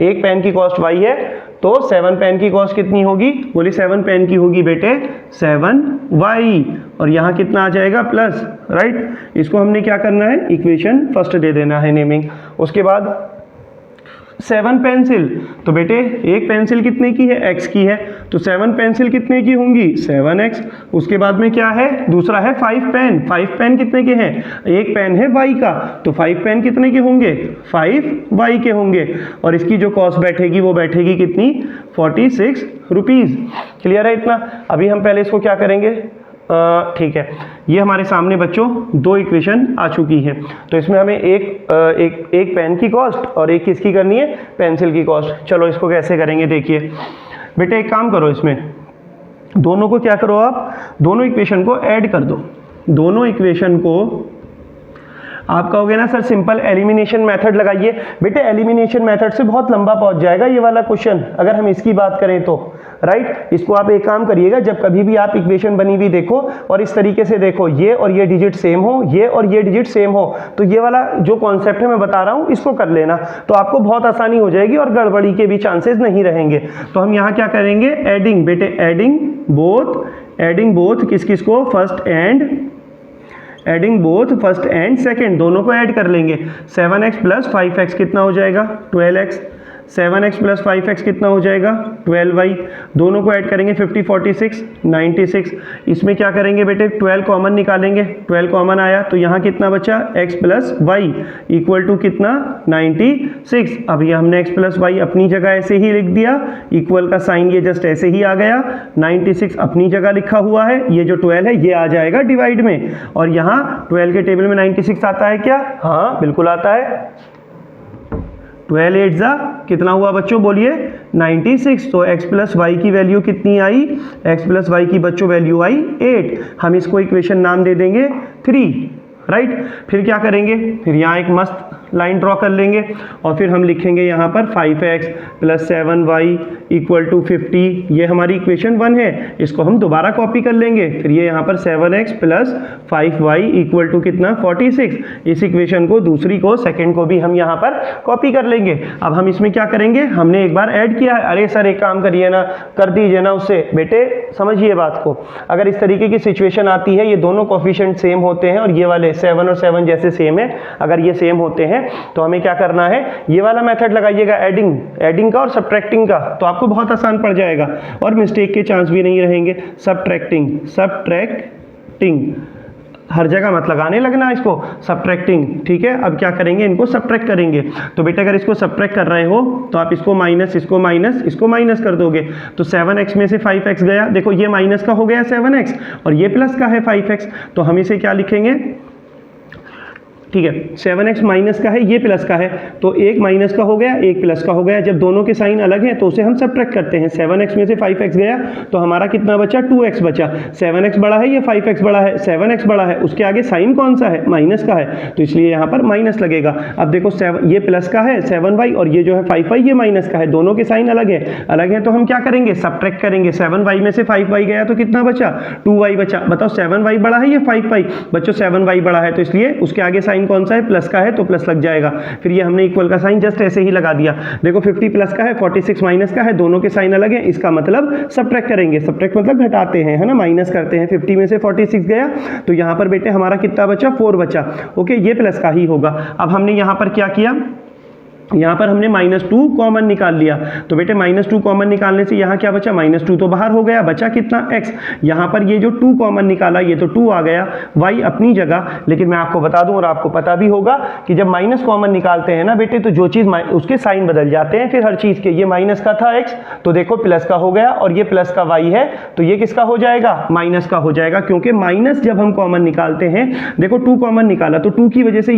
एक पेन की कॉस्ट y है, तो 7 पेन की कॉस्ट कितनी होगी? बोली 7 पेन की होगी बेटे 7y, और यहाँ कितना आ जाएगा? Plus, right. इसको हमने क्या करना है? इक्वेशन फर्स्ट दे देना है नेमिंग। उसके बाद 7 पेंसिल, तो बेटे एक पेंसिल कितने की है, x की है, तो 7 पेंसिल कितने की होंगी, 7x। उसके बाद में क्या है, दूसरा है 5 पेन, 5 पेन कितने के हैं, एक पेन है y का, तो 5 पेन कितने के होंगे, 5y के होंगे, और इसकी जो कॉस्ट बैठेगी वो बैठेगी कितनी, 46 रुपीज़। क्लियर है इतना। अभी हम पहले इसको क्या करेंगे, ठीक है, ये हमारे सामने बच्चों दो इक्वेशन आ चुकी है, तो इसमें हमें एक पेन की कॉस्ट और एक किसकी करनी है, पेंसिल की कॉस्ट। चलो इसको कैसे करेंगे, देखिए बेटे एक काम करो, इसमें दोनों को क्या करो आप, दोनों इक्वेशन को ऐड कर दो। दोनों इक्वेशन को आप कहोगे ना सर सिंपल एलिमिनेशन मेथड लगाइए, बेटे एलिमिनेशन मेथड से बहुत लंबा पहुंच जाएगा ये वाला क्वेश्चन अगर हम इसकी बात करें तो, राइट। इसको आप एक काम करिएगा, जब कभी भी आप इक्वेशन बनी हुई देखो और इस तरीके से देखो, ये और ये डिजिट सेम हो, ये और ये डिजिट सेम हो, तो ये वाला जो कॉन्सेप्ट है मैं बता रहा हूँ इसको कर लेना, तो आपको बहुत आसानी हो जाएगी और गड़बड़ी के भी चांसेस नहीं रहेंगे। तो हम यहाँ क्या करेंगे, एडिंग, बेटे एडिंग बोथ किस किस को, adding both first and second, दोनों को ऐड कर लेंगे। 7x प्लस 5x कितना हो जाएगा, 12x। 7x प्लस 5x कितना हो जाएगा, 12y। दोनों को ऐड करेंगे, 50 46 96। इसमें क्या करेंगे बेटे, 12 कॉमन निकालेंगे, 12 कॉमन आया तो यहाँ कितना बचा, x plus y equal to कितना, 96। अब ये हमने x प्लस वाई अपनी जगह ऐसे ही लिख दिया, इक्वल का साइन ये जस्ट ऐसे ही आ गया, 96 अपनी जगह लिखा हुआ है, ये जो 12 है ये आ जाएगा डिवाइड में, और यहाँ 12 के टेबल में 96 आता है क्या, हाँ बिल्कुल आता है। 12 8 जा कितना हुआ बच्चों, बोलिए 96। तो x प्लस वाई की वैल्यू कितनी आई, x प्लस वाई की बच्चों वैल्यू आई 8। हम इसको इक्वेशन नाम दे देंगे 3, राइट। फिर क्या करेंगे, फिर यहाँ एक मस्त लाइन ड्रॉ कर लेंगे और फिर हम लिखेंगे यहाँ पर 5x plus 7y equal to 50। ये हमारी इक्वेशन 1 है, इसको हम दोबारा कॉपी कर लेंगे। फिर ये यहाँ पर 7x plus 5y equal to कितना, 46। इस इक्वेशन को दूसरी को सेकंड को भी हम यहाँ पर कॉपी कर लेंगे। अब हम इसमें क्या करेंगे, हमने एक बार ऐड किया है, अरे सर एक काम करिए ना, कर दीजिए ना उससे, बेटे समझिए बात को। अगर इस तरीके की सिचुएशन आती है, ये दोनों कोफिशिएंट सेम होते हैं और ये वाले 7 और 7 जैसे सेम है, अगर ये सेम होते हैं तो हमें क्या करना है, ये वाला मेथड लगाइएगा एडिंग का और सब्ट्रैक्टिंग का, तो आपको बहुत आसान पड़ जाएगा और मिस्टेक के चांस भी नहीं रहेंगे। सब्ट्रैक्टिंग हर जगह मत लगाने लगना इसको, सब्ट्रैक्टिंग, ठीक है। अब क्या करेंगे, इनको सब्ट्रैक्ट करेंगे। तो बेटा अगर इसको सब्ट्रैक्ट कर रहे हो तो आप इसको माइनस कर दोगे, तो 7x में से 5x गया, देखो ये माइनस का हो गया 7x और ये प्लस का है 5x, तो हम इसे क्या लिखेंगे, ठीक है, 7x माइनस का है, ये प्लस का है, तो एक माइनस का हो गया, एक प्लस का हो गया। जब दोनों के साइन अलग हैं तो उसे हम सब्ट्रैक्ट करते हैं। 7x में से 5x गया तो हमारा कितना बचा, 2x बचा। 7x बड़ा है, ये 5x बड़ा है, 7x बड़ा है, उसके आगे साइन कौन सा है, माइनस का है, तो इसलिए यहाँ पर माइनस लगेगा। अब देखो ये प्लस का है 7y और ये जो है 5y ये माइनस का है, दोनों के साइन अलग है, तो हम क्या करेंगे, सब्ट्रैक्ट करेंगे। 7y में से 5y गया तो कितना बचा, 2y बचा। बताओ 7y बड़ा है, ये 5y, बच्चों 7y बड़ा है तो इसलिए उसके आगे साइन कौन सा है, प्लस का है, तो प्लस लग जाएगा। फिर ये हमने इक्वल का साइन जस्ट ऐसे ही लगा दिया। देखो 50 प्लस का है, 46 माइनस का है, दोनों के साइन अलग है, इसका मतलब सब्ट्रैक्ट करेंगे। सब्ट्रैक्ट मतलब घटाते हैं, है ना, माइनस करते हैं। 50 में से 46 गया तो यहाँ पर बेटे हमारा कितना बचा, 4 बचा। ओके, ये प्लस का ही होगा। अब हमने यहाँ पर क्या किया, यहाँ पर हमने -2 कॉमन निकाल लिया, तो बेटे -2 कॉमन निकालने से यहाँ क्या बचा, -2 तो बाहर हो गया, बचा कितना, x। यहाँ पर ये जो 2 कॉमन निकाला ये तो 2 आ गया, y अपनी जगह। लेकिन मैं आपको बता दूं और आपको पता भी होगा कि जब माइनस कॉमन निकालते हैं ना बेटे, तो जो चीज़ उसके साइन बदल जाते हैं फिर हर चीज़ के। ये माइनस का था x, तो देखो प्लस का हो गया, और ये प्लस का y है तो ये किसका हो जाएगा, माइनस का हो जाएगा, क्योंकि माइनस जब हम कॉमन निकालते हैं, देखो 2 कॉमन निकाला तो 2 की वजह से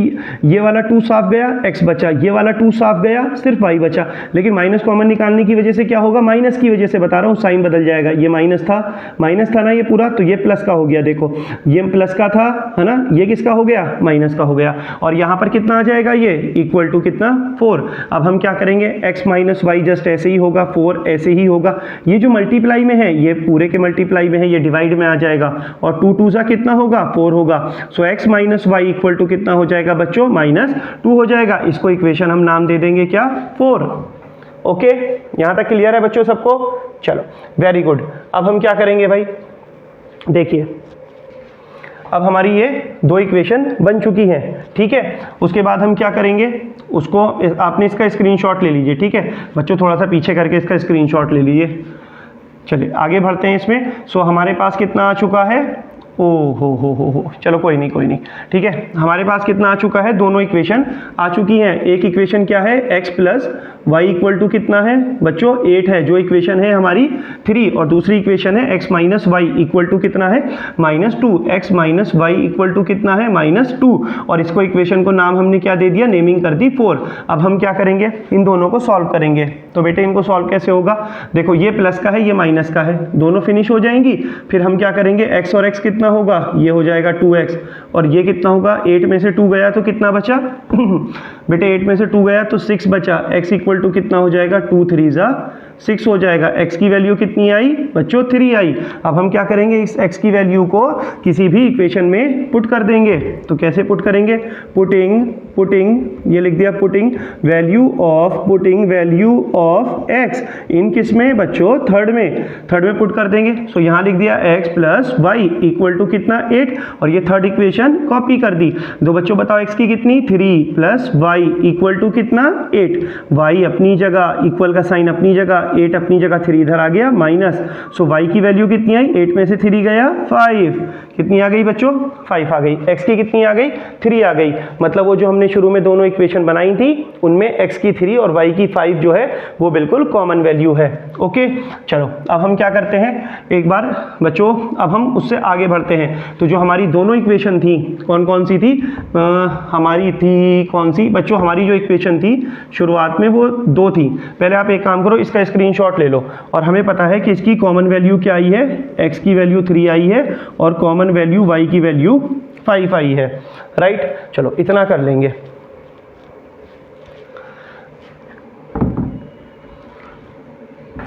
ये वाला 2 साफ गया, x बचा, ये वाला 2 साफ गया, सिर्फ y बचा। लेकिन माइनस कॉमन निकालने की वजह से क्या होगा, माइनस की वजह से बता रहा हूँ साइन बदल जाएगा। ये माइनस था ना ये पूरा, तो ये प्लस का हो गया, देखो ये प्लस का था, है ना, ये किसका हो गया, माइनस का हो गया। और यहाँ पर कितना आ जाएगा, ये इक्वल टू कितना, 4। अब हम क्या करेंगे, x माइनस वाई जस्ट ऐसे ही होगा, 4 ऐसे ही होगा। ये जो मल्टीप्लाई में है, ये पूरे के मल्टीप्लाई में है, ये डिवाइड में आ जाएगा, और 2 2 सा कितना होगा, 4 होगा। So x minus y equal to कितना हो जाएगा बच्चों, -2 हो जाएगा। इसको इक्वेशन हम नाम दे देंगे क्या, 4। ओके, यहां तक क्लियर है बच्चों सबको, चलो वेरी गुड। अब हम क्या करेंगे भाई, देखिए अब हमारी ये दो इक्वेशन बन चुकी हैं, ठीक है। उसके बाद हम क्या करेंगे, उसको आपने इसका स्क्रीनशॉट ले लीजिए, ठीक है बच्चों, थोड़ा सा पीछे करके इसका स्क्रीनशॉट ले लीजिए। चलिए आगे बढ़ते हैं इसमें। सो हमारे पास कितना आ चुका है, ओ हो, चलो कोई नहीं, ठीक है। हमारे पास कितना आ चुका है, दोनों इक्वेशन आ चुकी हैं। एक इक्वेशन क्या है, x plus y equal to कितना है बच्चों 8 है, जो इक्वेशन है हमारी 3, और दूसरी इक्वेशन है x minus y equal to कितना है -2, x minus y equal to कितना है -2, और इसको इक्वेशन को नाम हमने क्या दे दिया, नेमिंग कर दी 4। अब हम क्या करेंगे, इन दोनों को सॉल्व करेंगे। तो बेटे इनको सॉल्व कैसे होगा, देखो ये प्लस का है ये माइनस का है, दोनों फिनिश हो जाएंगी। फिर हम क्या करेंगे, x और x कितना होगा, ये हो जाएगा 2x, और ये कितना होगा, 8 में से 2 गया तो कितना बचा बेटे 8 में से 2 गया तो 6 बचा। x इक्वल टू कितना हो जाएगा, 2 3 जा 6 हो जाएगा। x की वैल्यू कितनी आई बच्चों, 3 आई। अब हम क्या करेंगे, इस x की वैल्यू को किसी भी इक्वेशन में पुट कर देंगे। तो कैसे पुट करेंगे, पुटिंग ये लिख दिया, पुटिंग वैल्यू ऑफ x इन किस में बच्चों, थर्ड में पुट कर देंगे। सो यहाँ लिख दिया x plus y equal to कितना 8, और ये थर्ड इक्वेशन कॉपी कर दी। दो बच्चों बताओ x की कितनी, 3 प्लस वाई इक्वल टू कितना 8, y अपनी जगह, इक्वल का साइन अपनी जगह, 8 अपनी जगह, 3 इधर आ गया माइनस। सो y की वैल्यू कितनी आई, 8 में से 3 गया 5, कितनी आ गई बच्चों, 5 आ गई। x की कितनी आ गई, 3 आ गई। मतलब वो जो हमने शुरू में दोनों इक्वेशन बनाई थी उनमें x की 3 और y की 5 जो है वो बिल्कुल कॉमन वैल्यू है। ओके चलो अब हम क्या करते हैं, एक बार बच्चों अब हम उससे आगे बढ़ते हैं। तो जो हमारी दोनों इक्वेशन थी कौन कौन सी थी, हमारी थी कौन सी बच्चों, हमारी जो इक्वेशन थी शुरुआत में वो 2 थी। पहले आप एक काम करो, इसका स्क्रीनशॉट ले लो, और हमें पता है कि इसकी कॉमन वैल्यू क्या आई है, x की वैल्यू 3 आई है और कॉमन वैल्यू y की वैल्यू 5 आई है, राइट। चलो इतना कर लेंगे।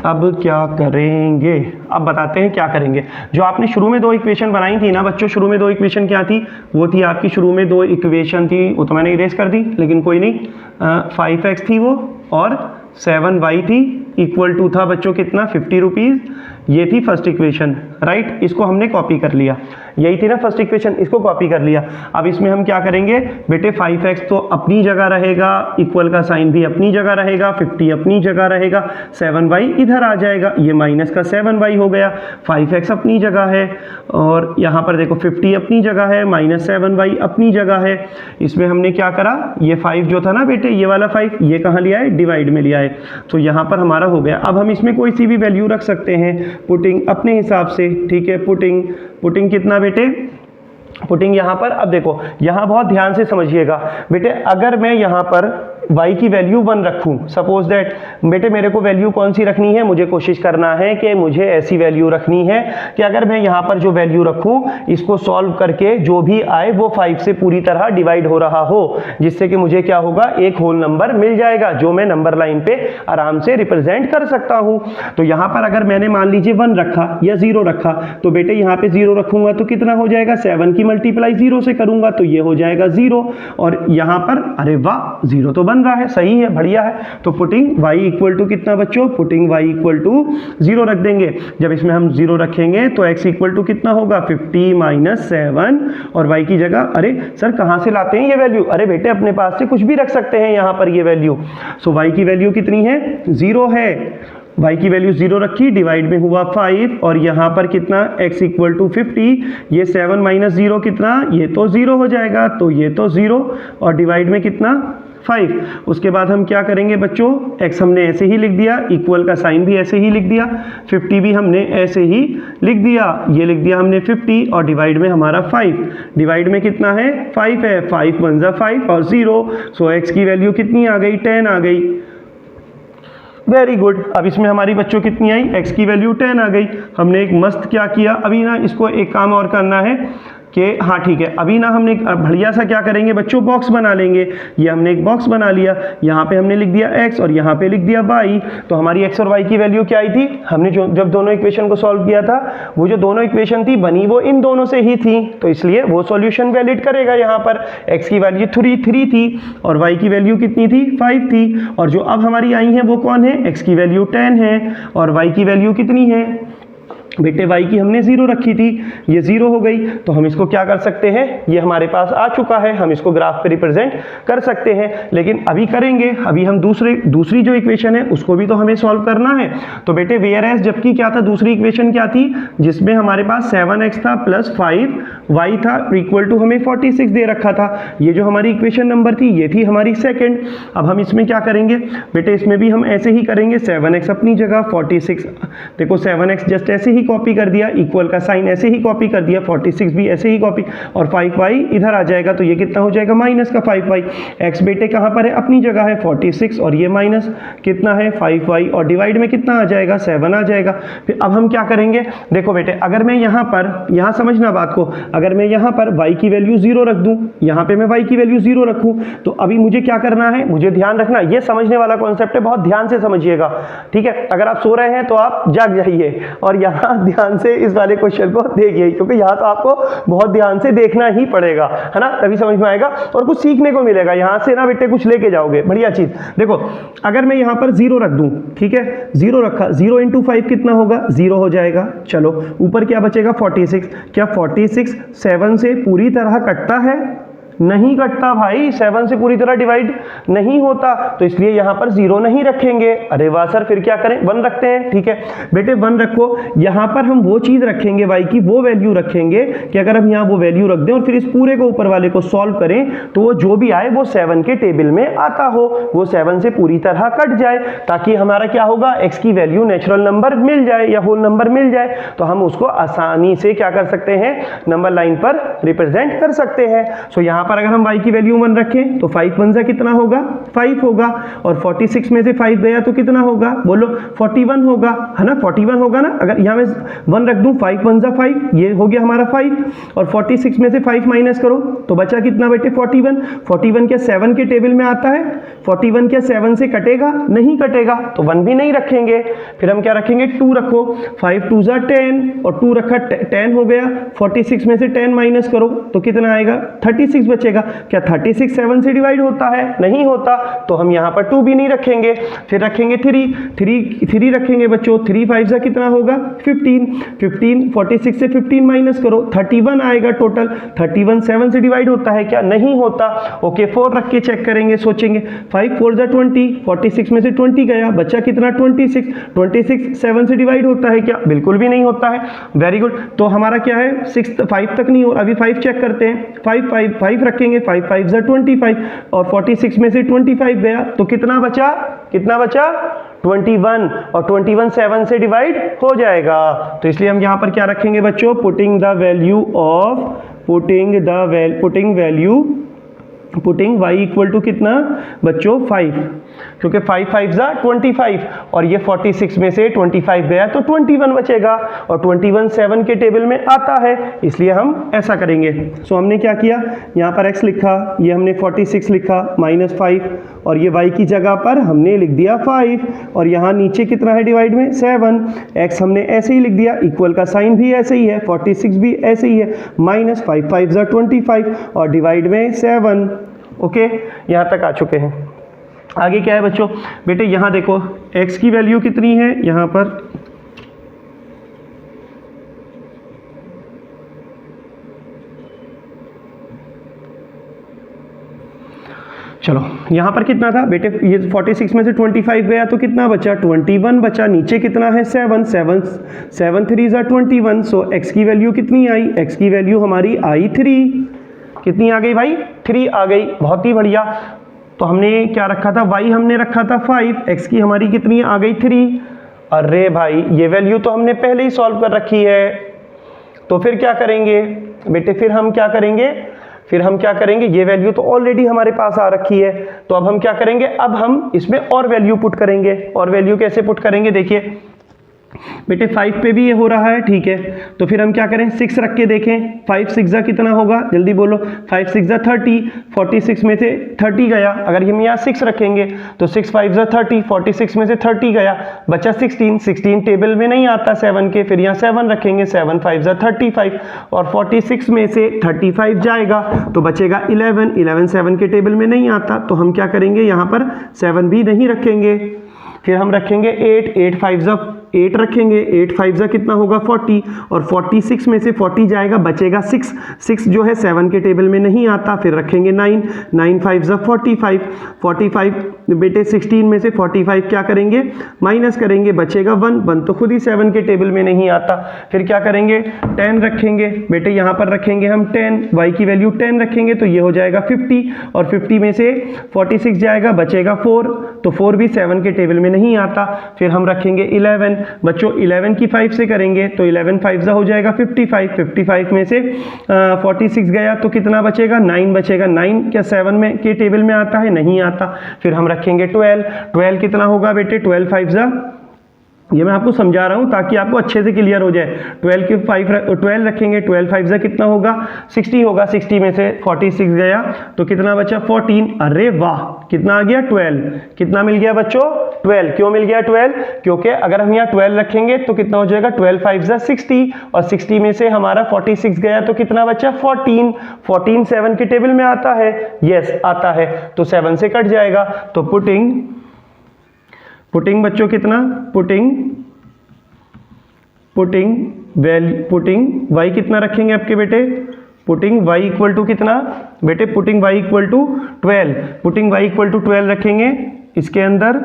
अब क्या करेंगे, अब बताते हैं क्या करेंगे। जो आपने शुरू में दो इक्वेशन बनाई थी ना बच्चों, शुरू में दो इक्वेशन क्या थी, वो थी आपकी शुरू में दो इक्वेशन थी, वो तो मैंने इरेज कर दी लेकिन कोई नहीं, 5x थी वो और 7y थी, इक्वल टू था बच्चों कितना 50 रुपीज़। ये थी फर्स्ट इक्वेशन, राइट। इसको हमने कॉपी कर लिया, यही थी ना फर्स्ट इक्वेशन, इसको कॉपी कर लिया। अब इसमें हम क्या करेंगे बेटे, 5x तो अपनी जगह रहेगा, इक्वल का साइन भी अपनी जगह रहेगा, 50 अपनी जगह रहेगा, 7y इधर आ जाएगा, ये माइनस का 7y हो गया, 5x अपनी जगह है और यहाँ पर देखो 50 अपनी जगह है, माइनस 7y अपनी जगह है। इसमें हमने क्या करा, ये 5 जो था ना बेटे, ये वाला 5 ये कहाँ लिया है, डिवाइड में लिया है, तो यहाँ पर हमारा हो गया। अब हम इसमें कोई सी भी वैल्यू रख सकते हैं, पुटिंग अपने हिसाब से, ठीक है। पुटिंग कितना बेटे, पुटिंग यहाँ पर, अब देखो यहाँ बहुत ध्यान से समझिएगा बेटे, अगर मैं यहाँ पर y की वैल्यू 1 रखूँ, सपोज दैट बेटे मेरे को वैल्यू कौन सी रखनी है, मुझे कोशिश करना है कि मुझे ऐसी वैल्यू रखनी है कि अगर मैं यहाँ पर जो वैल्यू रखूँ इसको सॉल्व करके जो भी आए वो 5 से पूरी तरह डिवाइड हो रहा हो, जिससे कि मुझे क्या होगा, एक होल नंबर मिल जाएगा जो मैं नंबर लाइन पे आराम से रिप्रेजेंट कर सकता हूँ। तो यहाँ पर अगर मैंने मान लीजिए 1 रखा या 0 रखा, तो बेटे यहाँ पे 0 रखूंगा तो कितना हो जाएगा, 7 की मल्टीप्लाई 0 से करूंगा तो ये हो जाएगा 0, और यहाँ पर अरे वाह 0 तो बन रहा है, सही है, बढ़िया है। तो पुटिंग y इक्वल टू कितना बच्चों, पुटिंग y इक्वल टू 0 रख देंगे। जब इसमें हम 0 रखेंगे तो x इक्वल टू कितना होगा, 50 माइनस 7, और y की जगह, अरे सर कहाँ से लाते हैं ये वैल्यू, अरे बेटे अपने पास से कुछ भी रख सकते हैं यहाँ पर ये वैल्यू। सो y की वैल्यू कितनी है, 0 है, y की वैल्यू 0 रखी, डिवाइड में हुआ 5, और यहाँ पर कितना x इक्वल टू 50, ये 7 माइनस 0 कितना, ये तो 0 हो जाएगा, तो ये तो 0, और डिवाइड में कितना 5। उसके बाद हम क्या करेंगे बच्चों, x हमने ऐसे ही लिख दिया, इक्वल का साइन भी ऐसे ही लिख दिया, 50 भी हमने ऐसे ही लिख दिया, ये लिख दिया हमने 50, और डिवाइड में हमारा 5, डिवाइड में कितना है 5 है, 5 1 जा 5 और 0, सो x की वैल्यू कितनी आ गई, 10 आ गई। Very good. अब इसमें हमारी बच्चों कितनी आई, x की वैल्यू 10 आ गई। हमने एक मस्त क्या किया, अभी ना इसको एक काम और करना है कि हाँ ठीक है, अभी ना हमने एक बढ़िया सा क्या करेंगे बच्चों, बॉक्स बना लेंगे। ये हमने एक बॉक्स बना लिया, यहाँ पे हमने लिख दिया x और यहाँ पे लिख दिया y। तो हमारी x और y की वैल्यू क्या आई थी, हमने जब दोनों इक्वेशन को सॉल्व किया था, वो जो दोनों इक्वेशन थी बनी वो इन दोनों से ही थी, तो इसलिए वो सॉल्यूशन वैलिड करेगा। यहाँ पर x की वैल्यू 3 थी और y की वैल्यू कितनी थी, 5 थी, और जो अब हमारी आई है वो कौन है, x की वैल्यू 10 है और y की वैल्यू कितनी है, बेटे y की हमने 0 रखी थी, ये 0 हो गई, तो हम इसको क्या कर सकते हैं, ये हमारे पास आ चुका है, हम इसको ग्राफ पे रिप्रेजेंट कर सकते हैं। लेकिन अभी करेंगे, अभी हम दूसरी जो इक्वेशन है उसको भी तो हमें सॉल्व करना है। तो बेटे वेयर एज, जबकि क्या था, दूसरी इक्वेशन क्या थी, जिसमें हमारे पास 7x था प्लस 5y था इक्वल टू हमें 46 दे रखा था। ये जो हमारी इक्वेशन नंबर थी ये थी हमारी सेकंड। अब हम इसमें क्या करेंगे बेटे, इसमें भी हम ऐसे ही करेंगे, 7x अपनी जगह, 46 देखो 7x जस्ट ऐसे ही कॉपी कर दिया, इक्वल का साइन ऐसे ही कॉपी कर दिया, 46 भी ऐसे ही कॉपी, और 5y इधर आ जाएगा, तो ये कितना हो जाएगा, माइनस का 5y। x बेटे कहाँ पर है, अपनी जगह है 46, और ये माइनस कितना है 5y, और डिवाइड में कितना आ जाएगा, 7 आ जाएगा। फिर अब हम क्या करेंगे, देखो बेटे अगर मैं यहाँ पर, यहाँ समझना बात को, अगर मैं यहाँ पर y की वैल्यू 0 रख दूँ, यहाँ पे मैं y की वैल्यू 0 रखूँ, तो अभी मुझे क्या करना है, मुझे ध्यान रखना, ये समझने वाला कॉन्सेप्ट है, बहुत ध्यान से समझिएगा, ठीक है। अगर आप सो रहे हैं तो आप जाग जाइए और यहाँ ध्यान से इस वाले क्वेश्चन को देखिए, क्योंकि यहाँ तो आपको बहुत ध्यान से देखना ही पड़ेगा, है ना, तभी समझ में आएगा और कुछ सीखने को मिलेगा यहाँ से ना बेटे, कुछ लेके जाओगे, बढ़िया चीज। देखो अगर मैं यहाँ पर 0 रख दूं, ठीक है, 0 रखा, 0 × 5 कितना होगा, 0 हो जाएगा। चलो ऊपर क्या बचेगा, 46। क्या 46 7 से पूरी तरह कटता है, नहीं कटता भाई, 7 से पूरी तरह डिवाइड नहीं होता, तो इसलिए यहां पर 0 नहीं रखेंगे। अरे वाह सर, फिर क्या करें, 1 रखते हैं, ठीक है बेटे 1 रखो। यहां पर हम वो चीज रखेंगे, y की वो वैल्यू रखेंगे कि अगर हम यहां वो वैल्यू रख दें और फिर इस पूरे को ऊपर वाले को सॉल्व करें, तो वो जो भी आए वो 7 के टेबल में आता हो, वो 7 से पूरी तरह कट जाए, ताकि हमारा क्या होगा, x की वैल्यू नेचुरल नंबर मिल जाए या होल नंबर मिल जाए, तो हम उसको आसानी से क्या कर सकते हैं, नंबर लाइन पर रिप्रेजेंट कर सकते हैं। सो यहां पर अगर हम y की वैल्यू 1 रखें तो 5 1 जा कितना होगा, 5 होगा, और 46 में से 5 गया तो कितना होगा, बोलो 41 होगा, है ना, 41 होगा ना। अगर यहाँ में 1 रख दूं, 5 1 जा 5, ये हो गया हमारा 5, और 46 में से 5 माइनस करो तो बचा कितना बेटे, 41। 41 क्या 7 के टेबल में आता है, 41 क्या 7 से कटेगा, नहीं कटेगा, तो 1 भी नहीं रखेंगे। फिर हम क्या रखेंगे, 2 रखो, 5 2 जा 10, और 2 रखा 10 हो गया, 46 में से 10 माइनस करो तो कितना आएगा, 36 बचेगा। क्या 36 7 से डिवाइड होता है, नहीं होता, तो हम यहाँ पर 2 भी नहीं रखेंगे। फिर रखेंगे 3 रखेंगे बच्चों, 3 5 जा कितना होगा, 15 46 से 15 माइनस करो, 31 आएगा टोटल। 31 7 से डिवाइड होता है क्या, नहीं होता। ओके 4 रख के चेक करेंगे, सोचेंगे, 5 4 जा 20, 46 में से 20 गया, बच्चा कितना 26 7 से डिवाइड होता है क्या, बिल्कुल भी नहीं होता है। वेरी गुड, तो हमारा क्या है, 6 5 तक नहीं हो, अभी 5 चेक करते हैं, 5 रखेंगे, 5 5 जा 25, और 46 में से 25 गया तो कितना बचा, 21, और 21 7 से डिवाइड हो जाएगा। तो इसलिए हम यहां पर क्या रखेंगे बच्चों, पुटिंग y इक्वल टू कितना बच्चों, 5, क्योंकि 5 5 जा 25, और ये 46 में से 25 गया तो 21 बचेगा, और 21 7 के टेबल में आता है, इसलिए हम ऐसा करेंगे। सो हमने क्या किया, यहाँ पर x लिखा, ये हमने 46 लिखा -5, और ये y की जगह पर हमने लिख दिया 5, और यहाँ नीचे कितना है डिवाइड में 7, x हमने ऐसे ही लिख दिया, इक्वल का साइन भी ऐसे ही है, 46 भी ऐसे ही है, -5 5 जा 25, और डिवाइड में 7। ओके यहाँ तक आ चुके हैं। आगे क्या है बच्चों, बेटे यहाँ देखो x की वैल्यू कितनी है, यहाँ पर चलो यहाँ पर कितना था बेटे, ये 46 में से 25 गया तो कितना बचा, 21 बचा, नीचे कितना है 7 3 जा 21। सो x की वैल्यू कितनी आई, x की वैल्यू हमारी आई 3, कितनी आ गई भाई, 3 आ गई, बहुत ही बढ़िया। तो हमने क्या रखा था, y हमने रखा था 5, x की हमारी कितनी आ गई 3। अरे भाई ये वैल्यू तो हमने पहले ही सॉल्व कर रखी है, तो फिर क्या करेंगे बेटे, फिर हम क्या करेंगे, ये वैल्यू तो ऑलरेडी हमारे पास आ रखी है, तो अब हम क्या करेंगे, अब हम इसमें और वैल्यू पुट करेंगे। और वैल्यू कैसे पुट करेंगे, देखिए बेटे 5 पे भी ये हो रहा है, ठीक है, तो फिर हम क्या करें, 6 रख के देखें, 5 6 जा कितना होगा, जल्दी बोलो, 5 6 जा 30, 46 में से 30 गया, अगर हम यहाँ 6 रखेंगे तो 6 5 जा 30, 46 में से 30 गया, बचा 16 टेबल में नहीं आता 7 के, फिर यहाँ 7 रखेंगे, 7 5 जा 35, और 46 में से 35 जाएगा तो बचेगा 11 7 के टेबल में नहीं आता, तो हम क्या करेंगे, यहाँ पर 7 भी नहीं रखेंगे, फिर हम रखेंगे 8 5 जा 8 रखेंगे, 8 5 जा कितना होगा 40, और 46 में से 40 जाएगा, बचेगा 6, 6 जो है 7 के टेबल में नहीं आता, फिर रखेंगे 9, 9 5 जा 45, 45 बेटे 16 में से 45 क्या करेंगे माइनस करेंगे, बचेगा 1, 1 तो खुद ही 7 के टेबल में नहीं आता, फिर क्या करेंगे 10 रखेंगे, बेटे यहाँ पर रखेंगे हम 10, y की वैल्यू 10 रखेंगे तो ये हो जाएगा 50, और 50 में से 46 जाएगा, बचेगा 4, तो 4 भी 7 के टेबल में नहीं आता, फिर हम रखेंगे 11, बच्चों 11 की 5 से करेंगे तो 11 5 हो जाएगा 55, 55 में से 46 गया तो कितना बचेगा 9 बचेगा, 9 क्या 7 में के टेबल में आता है, नहीं आता, फिर हम रखेंगे 12, 12 कितना होगा बेटे 12 5 जा, ये मैं आपको समझा रहा हूँ ताकि आपको अच्छे से क्लियर हो जाए, 12 के 12 रखेंगे, 12 5 जा कितना होगा 60 होगा, 60 में से 46 गया तो कितना बचा 14, अरे वाह कितना आ गया 12, कितना मिल गया बच्चों 12, क्यों मिल गया 12, क्योंकि अगर हम यहाँ 12 रखेंगे तो कितना हो जाएगा 12 5 जा 60, और 60 में से हमारा 46 गया तो कितना बचा 14, 14 7 के टेबल में आता है, यस आता है, तो 7 से कट जाएगा, तो पुटिंग बच्चों कितना पुटिंग y कितना रखेंगे आपके बेटे, पुटिंग y इक्वल टू कितना बेटे, putting y equal to 12, putting y equal to 12 रखेंगे इसके अंदर,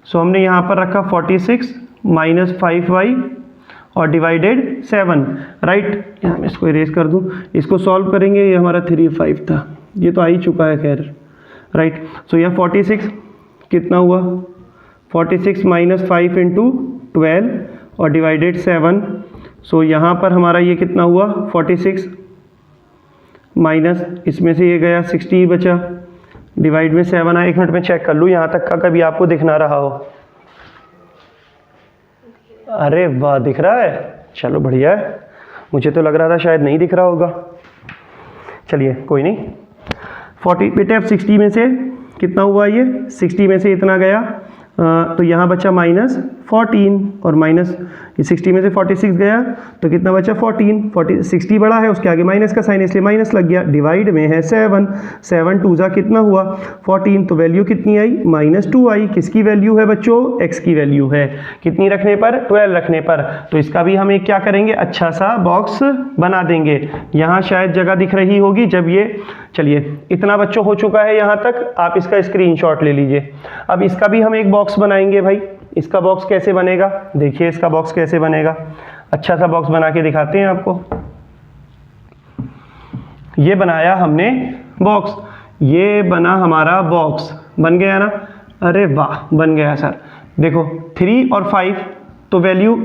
सो हमने यहाँ पर रखा 46 माइनस 5y और डिवाइडेड 7, राइट, यहाँ मैं इसको इरेज कर दूँ, इसको सॉल्व करेंगे, ये हमारा 3 5 था, ये तो आ ही चुका है खैर, राइट, सो यह 46 कितना हुआ 46 माइनस 5 इंटू 12 और डिवाइडेड 7, सो यहाँ पर हमारा ये कितना हुआ 46 माइनस इसमें से ये गया 60 बचा, डिवाइड में 7 आया, 1 मिनट में चेक कर लूँ यहाँ तक का कभी आपको दिख ना रहा हो, अरे वाह दिख रहा है, चलो बढ़िया है, मुझे तो लग रहा था शायद नहीं दिख रहा होगा, चलिए कोई नहीं, 40 बेटे अब 60 में से कितना हुआ, ये 60 में से इतना गया, तो यहाँ बचा माइनस 14, और माइनस 60 में से 46 गया तो कितना बचा 14, 60 बड़ा है उसके आगे माइनस का साइन इसलिए माइनस लग गया, डिवाइड में है 7, 7 2 जा कितना हुआ 14, तो वैल्यू कितनी आई -2 आई, किसकी वैल्यू है बच्चों x की वैल्यू है, कितनी रखने पर 12 रखने पर, तो इसका भी हम एक क्या करेंगे अच्छा सा बॉक्स बना देंगे, यहाँ शायद जगह दिख रही होगी जब ये, चलिए इतना बच्चों हो चुका है यहाँ तक, आप इसका स्क्रीनशॉट ले लीजिए, अब इसका भी हम एक बॉक्स बनाएंगे भाई, इसका बॉक्स कैसे बनेगा, देखिए इसका बॉक्स कैसे बनेगा, अच्छा सा बॉक्स बना के दिखाते हैं आपको, ये बनाया हमने बॉक्स, ये बना हमारा बॉक्स, बन गया ना, अरे वाह बन गया सर, देखो 3 और 5 तो वैल्यू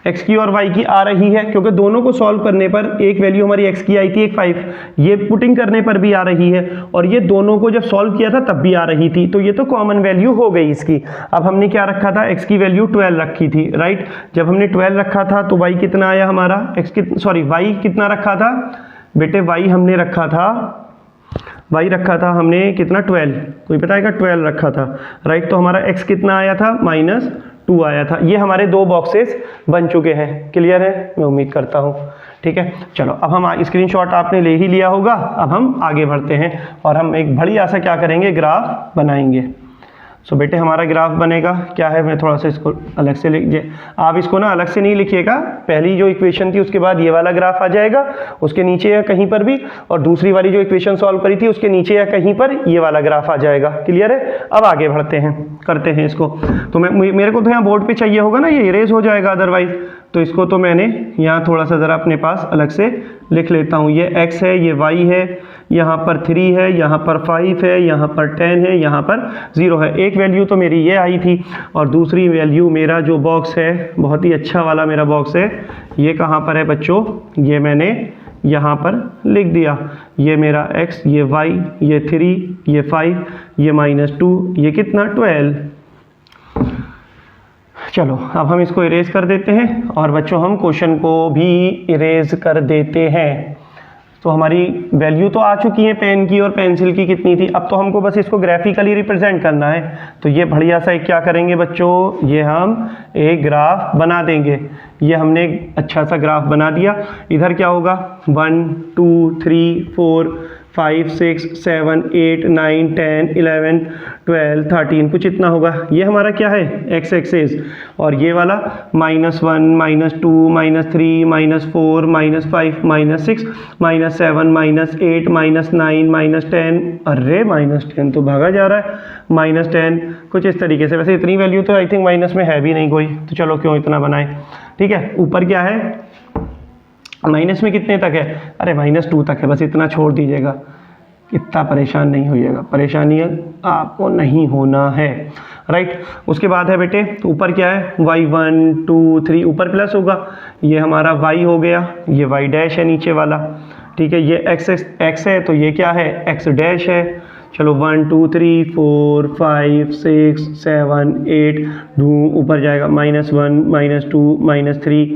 x की और y की आ रही है, क्योंकि दोनों को सॉल्व करने पर एक वैल्यू हमारी x की आई थी, एक 5, ये पुटिंग करने पर भी आ रही है, और ये दोनों को जब सॉल्व किया था तब भी आ रही थी, तो ये तो कॉमन वैल्यू हो गई इसकी। अब हमने क्या रखा था, x की वैल्यू 12 रखी थी, राइट, जब हमने 12 रखा था तो y कितना आया हमारा, y कितना रखा था बेटे, y हमने रखा था, y रखा था हमने कितना 12, कोई बताएगा 12 रखा था, राइट, तो हमारा x कितना आया था -2 आया था, ये हमारे दो बॉक्सेस बन चुके हैं, क्लियर है, मैं उम्मीद करता हूँ, ठीक है, चलो अब हम स्क्रीनशॉट आपने ले ही लिया होगा, अब हम आगे बढ़ते हैं और हम एक बढ़िया सा क्या करेंगे ग्राफ बनाएंगे। सो बेटे हमारा ग्राफ बनेगा क्या है, मैं थोड़ा सा इसको अलग से लिख, आप इसको ना अलग से नहीं लिखिएगा, पहली जो इक्वेशन थी उसके बाद ये वाला ग्राफ आ जाएगा, उसके नीचे या कहीं पर भी, और दूसरी वाली जो इक्वेशन सॉल्व करी थी उसके नीचे या कहीं पर ये वाला ग्राफ आ जाएगा, क्लियर है। अब आगे बढ़ते हैं, करते हैं इसको, तो मेरे को तो यहाँ बोर्ड पे चाहिए होगा ना, ये इरेज हो जाएगा अदरवाइज, तो इसको तो मैंने यहाँ थोड़ा सा ज़रा अपने पास अलग से लिख लेता हूँ, ये x है, ये y है, यहाँ पर 3 है, यहाँ पर 5 है, यहाँ पर 10 है, यहाँ पर 0 है, एक वैल्यू तो मेरी ये आई थी, और दूसरी वैल्यू मेरा जो बॉक्स है बहुत ही अच्छा वाला मेरा बॉक्स है, ये कहाँ पर है बच्चों, ये मैंने यहाँ पर लिख दिया, ये मेरा x, ये y, ये 3, ये 5, ये -2, ये कितना 12। चलो अब हम इसको इरेज कर देते हैं और बच्चों हम क्वेश्चन को भी इरेज कर देते हैं। तो हमारी वैल्यू तो आ चुकी है पेन की और पेंसिल की कितनी थी, अब तो हमको बस इसको ग्राफिकली रिप्रेजेंट करना है, तो ये बढ़िया सा क्या करेंगे बच्चों, ये हम एक ग्राफ बना देंगे, ये हमने एक अच्छा सा ग्राफ बना दिया, इधर क्या होगा 1 2 3 4 5 6 7 8 9 10 11 12 13 कुछ इतना होगा। ये हमारा क्या है एक्स एक्सेस, और ये वाला -1 -2 -3 -4 -5 -6 -7 -8 -9 -10, अरे -10 तो भागा जा रहा है, -10 कुछ इस तरीके से। वैसे इतनी वैल्यू तो आई थिंक माइनस में है भी नहीं कोई, तो चलो क्यों इतना बनाए। ठीक है, ऊपर क्या है माइनस में कितने तक है, अरे -2 तक है, बस इतना छोड़ दीजिएगा, इतना परेशान नहीं होइएगा, परेशानी आपको नहीं होना है। राइट, उसके बाद है बेटे ऊपर क्या है y1 2 3, ऊपर प्लस होगा, ये हमारा y हो गया, ये y डैश है नीचे वाला। ठीक है, ये x है तो ये क्या है x डैश है। चलो 1 2 3 4 5 6 7 8 ऊपर जाएगा -1 -2 -3,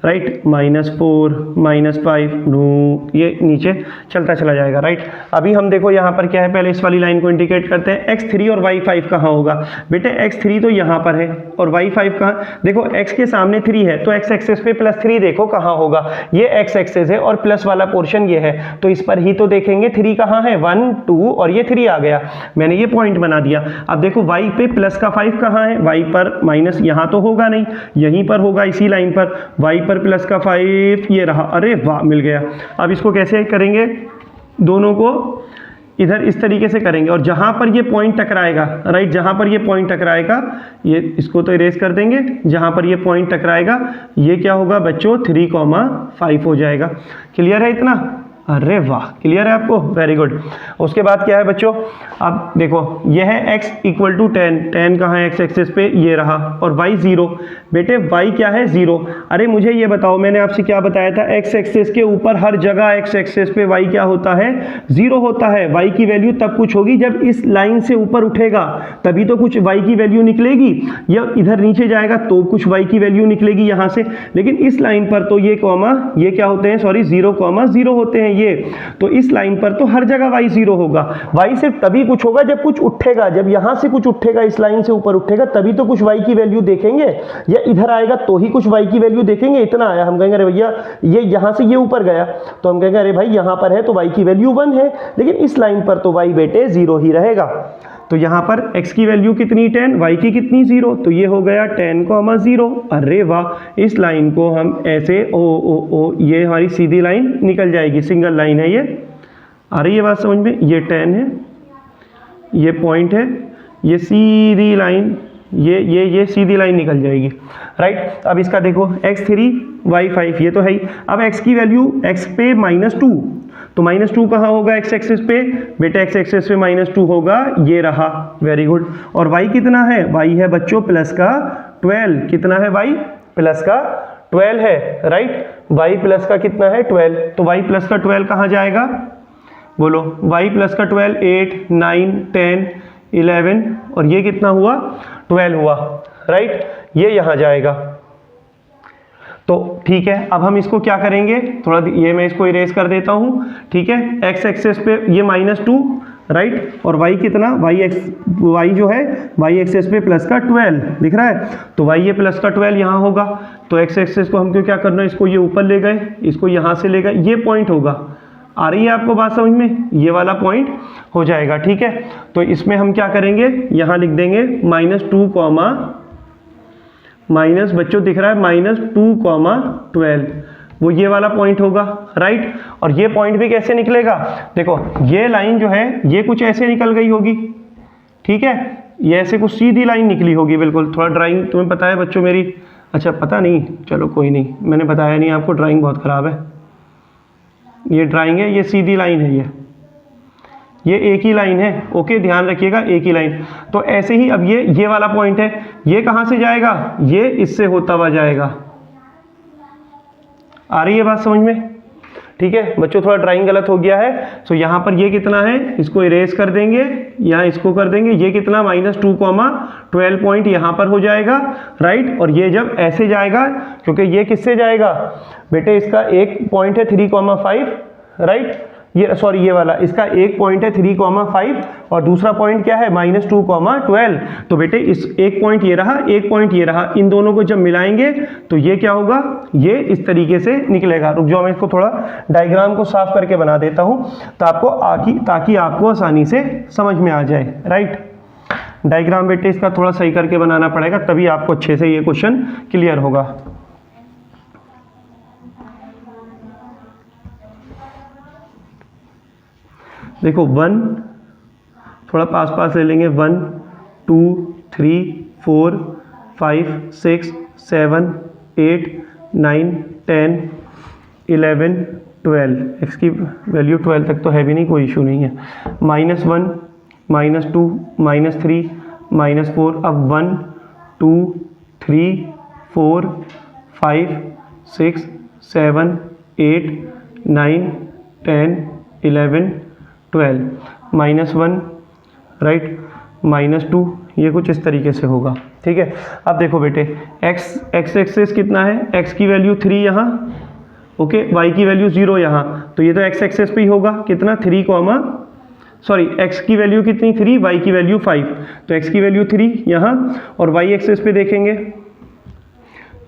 राइट, -4 -5 ये नीचे चलता चला जाएगा। राइट, अभी हम देखो यहाँ पर क्या है, पहले इस वाली लाइन को इंडिकेट करते हैं। x3 और y5 कहाँ होगा बेटे, x3 तो यहाँ पर है और y5 कहाँ, देखो x के सामने 3 है तो x एक्सेस पे +3 देखो कहाँ होगा, ये x एक्सेस है और प्लस वाला पोर्शन ये है, तो इस पर ही तो देखेंगे 3 कहाँ है, 1 2 और ये 3 आ गया, मैंने ये पॉइंट बना दिया। अब देखो y पे +5 कहाँ है, y पर माइनस यहाँ तो होगा नहीं, यहीं पर होगा इसी लाइन पर, y पर +5 ये रहा, अरे वाह मिल गया। अब इसको कैसे करेंगे, दोनों को इधर इस तरीके से करेंगे और जहां पर ये पॉइंट टकराएगा, राइट, जहां पर ये पॉइंट टकराएगा, ये इसको तो इरेज कर देंगे, जहां पर ये पॉइंट टकराएगा ये क्या होगा बच्चों 3,5 हो जाएगा। क्लियर है इतना, अरे वाह क्लियर है आपको, वेरी गुड। उसके बाद क्या है बच्चों, अब देखो ये है x = 10, 10 कहाँ है x एक्सिस पे, ये रहा, और y 0, बेटे y क्या है 0। अरे मुझे ये बताओ, मैंने आपसे क्या बताया था, x एक्सिस के ऊपर हर जगह x एक्सिस पे y क्या होता है 0 होता है। y की वैल्यू तब कुछ होगी जब इस लाइन से ऊपर उठेगा, तभी तो कुछ y की वैल्यू निकलेगी, या इधर नीचे जाएगा तो कुछ y की वैल्यू निकलेगी यहाँ से, लेकिन इस लाइन पर तो ये कॉमा ये क्या होते हैं, सॉरी 0,0 होते हैं ये, तो इस लाइन पर तो हर जगह y 0 होगा। y सिर्फ तभी कुछ होगा जब कुछ उठेगा, जब यहां से कुछ उठेगा, इस लाइन से ऊपर उठेगा, तभी तो कुछ y की वैल्यू देखेंगे, या इधर आएगा तो ही कुछ y की वैल्यू देखेंगे। इतना आया, हम कहेंगे अरे भैया ये यहां से ये ऊपर गया, तो हम कहेंगे अरे भाई यहां पर है तो y की वैल्यू 1 है, लेकिन इस लाइन पर तो y बेटे 0 ही रहेगा। तो यहाँ पर x की वैल्यू कितनी 10, y की कितनी 0, तो ये हो गया 10,0। अरे वाह, इस लाइन को हम ऐसे ओ ये हमारी सीधी लाइन निकल जाएगी, सिंगल लाइन है ये, आ रही है बात समझ में, ये 10 है, ये पॉइंट है, ये सीधी लाइन, ये सीधी लाइन निकल जाएगी। राइट, अब इसका देखो x3 y5 ये तो है ही। अब x की वैल्यू x पे -2, तो -2 कहाँ होगा x एक्सिस पे, बेटे x एक्सिस पे -2 होगा, ये रहा, वेरी गुड। और y कितना है, y है बच्चों +12, कितना है y +12 है, राइट, y प्लस का कितना है 12, तो y +12 कहाँ जाएगा, बोलो, y +12 8 9 10 11, और ये कितना हुआ 12 हुआ, राइट, ये यहाँ जाएगा। तो ठीक है, अब हम इसको क्या करेंगे, थोड़ा ये मैं इसको इरेज कर देता हूँ। ठीक है, x एक्सेस पे ये -2, राइट, और y कितना, y जो है y एक्सेस पे +12 दिख रहा है, तो y ये +12 यहाँ होगा, तो x एक्सेस को हमको क्या करना है, इसको ये ऊपर ले गए, इसको यहाँ से ले गए, ये पॉइंट होगा, आ रही है आपको बात समझ में, ये वाला पॉइंट हो जाएगा। ठीक है, तो इसमें हम क्या करेंगे, यहाँ लिख देंगे -2, माइनस बच्चों दिख रहा है -2,12, वो ये वाला पॉइंट होगा, राइट। और ये पॉइंट भी कैसे निकलेगा, देखो ये लाइन जो है ये कुछ ऐसे निकल गई होगी, ठीक है, ये ऐसे कुछ सीधी लाइन निकली होगी, बिल्कुल। थोड़ा ड्राइंग तुम्हें पता है बच्चों मेरी, अच्छा पता नहीं, चलो कोई नहीं, मैंने बताया नहीं आपको, ड्राइंग बहुत ख़राब है। ये ड्राइंग है, ये सीधी लाइन है, ये एक ही लाइन है, ओके, ध्यान रखिएगा, एक ही लाइन। तो ऐसे ही अब ये वाला पॉइंट है, ये कहाँ से जाएगा, ये इससे होता हुआ जाएगा, आ रही है बात समझ में। ठीक है बच्चों, थोड़ा ड्राइंग गलत हो गया है, तो यहाँ पर ये कितना है, इसको इरेज कर देंगे, यहाँ इसको कर देंगे, ये कितना -2,12 पॉइंट यहाँ पर हो जाएगा, राइट। और ये जब ऐसे जाएगा, क्योंकि ये किससे जाएगा बेटे, इसका एक पॉइंट है 3,5, राइट, ये सॉरी ये वाला, इसका एक पॉइंट है 3,5 और दूसरा पॉइंट क्या है -2,12। तो बेटे इस एक पॉइंट ये रहा, एक पॉइंट ये रहा, इन दोनों को जब मिलाएंगे तो ये क्या होगा, ये इस तरीके से निकलेगा। रुक जाओ मैं इसको थोड़ा डायग्राम को साफ करके बना देता हूँ तो ताकि आपको आसानी से समझ में आ जाए। राइट, डायग्राम बेटे इसका थोड़ा सही करके बनाना पड़ेगा, तभी आपको अच्छे से ये क्वेश्चन क्लियर होगा। देखो 1 थोड़ा पास ले लेंगे, 1 2 3 4 5 6 7 8 9 10 11 12। x की वैल्यू 12 तक तो है भी नहीं, कोई इशू नहीं है। -1 -2 -3 -4। अब 1 2 3 4 5 6 7 8 9 10 11 12। -1 राइट, -2, ये कुछ इस तरीके से होगा। ठीक है, अब देखो बेटे x एक्सेस कितना है, x की वैल्यू 3 यहाँ, ओके, y की वैल्यू 0 यहाँ, तो ये तो x एक्सेस पे ही होगा कितना 3, x की वैल्यू कितनी 3, y की वैल्यू 5, तो x की वैल्यू 3 यहाँ, और y एक्सेस पे देखेंगे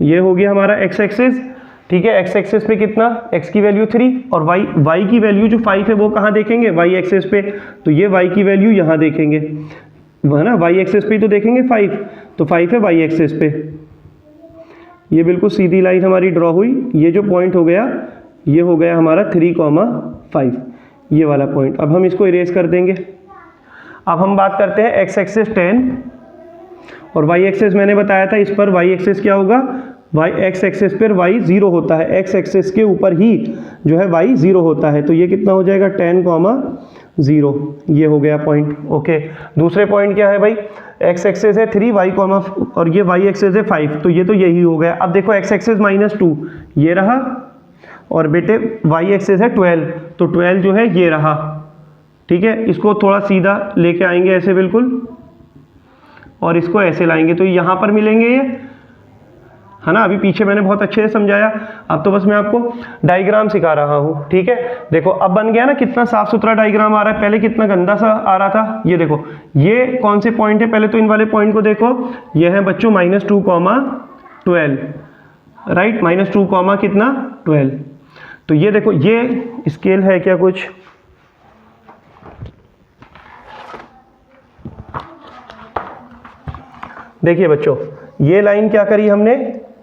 ये हो गया हमारा x एक्सेस। ठीक है, x एक्सेस पे कितना, x की वैल्यू 3 और y की वैल्यू जो 5 है वो कहाँ देखेंगे, y एक्सेस पे, तो ये y की वैल्यू यहाँ देखेंगे, है ना, y एक्सेस पे ही तो देखेंगे 5, तो 5 है y एक्सेस पे। ये बिल्कुल सीधी लाइन हमारी ड्रॉ हुई, ये जो पॉइंट हो गया ये हो गया हमारा 3,5, ये वाला पॉइंट। अब हम इसको इरेज कर देंगे। अब हम बात करते हैं x एक्सेस 10 और y एक्सेस मैंने बताया था, इस पर y एक्सेस क्या होगा, x एक्सेस पर y 0 होता है, x एक्सेस के ऊपर ही जो है y 0 होता है, तो ये कितना हो जाएगा 10,0, ये हो गया पॉइंट। ओके, दूसरे पॉइंट क्या है भाई, x एक्सेस है 3 y और ये y एक्सेस है 5, तो ये तो यही हो गया। अब देखो x एक्सेस -2 ये रहा, और बेटे y एक्सेस है 12, तो 12 जो है ये रहा। ठीक है, इसको थोड़ा सीधा लेके आएंगे ऐसे बिल्कुल, और इसको ऐसे लाएंगे तो यहाँ पर मिलेंगे ये, है ना। अभी पीछे मैंने बहुत अच्छे से समझाया, अब तो बस मैं आपको डायग्राम सिखा रहा हूँ। ठीक है, देखो अब बन गया ना, कितना साफ सुथरा डायग्राम आ रहा है, पहले कितना गंदा सा आ रहा था। ये देखो ये कौन से पॉइंट है, पहले तो इन वाले पॉइंट को देखो, ये है बच्चों -2,12, राइट, -2, कितना 12। तो ये देखो ये स्केल है क्या कुछ, देखिए बच्चों ये लाइन क्या करी हमने,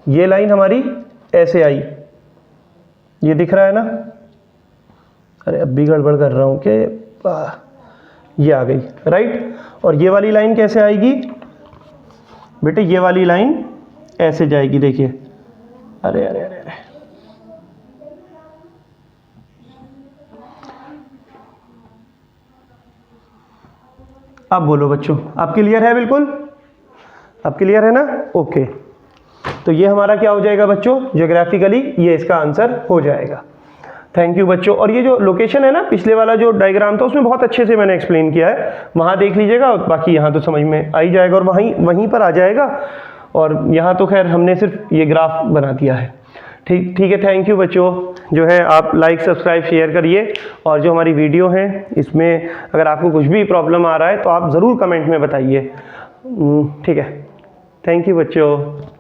ये लाइन हमारी ऐसे आई, ये दिख रहा है ना, अरे अब भी गड़बड़ कर रहा हूँ कि ये आ गई, राइट। और ये वाली लाइन कैसे आएगी बेटे, ये वाली लाइन ऐसे जाएगी, देखिए, अरे अरे अरे अरे, अब बोलो बच्चों, अब क्लियर है, बिल्कुल अब क्लियर है ना। ओके, तो ये हमारा क्या हो जाएगा बच्चों, ज्योग्राफिकली ये इसका आंसर हो जाएगा। थैंक यू बच्चों। और ये जो लोकेशन है ना, पिछले वाला जो डायग्राम था उसमें बहुत अच्छे से मैंने एक्सप्लेन किया है, वहाँ देख लीजिएगा, बाकी यहाँ तो समझ में आ ही जाएगा और वहीं पर आ जाएगा। और यहाँ तो खैर हमने सिर्फ ये ग्राफ बना दिया है। ठीक है, थैंक यू बच्चों। जो है आप लाइक सब्सक्राइब शेयर करिए, और जो हमारी वीडियो है इसमें अगर आपको कुछ भी प्रॉब्लम आ रहा है तो आप ज़रूर कमेंट में बताइए। ठीक है, थैंक यू बच्चों।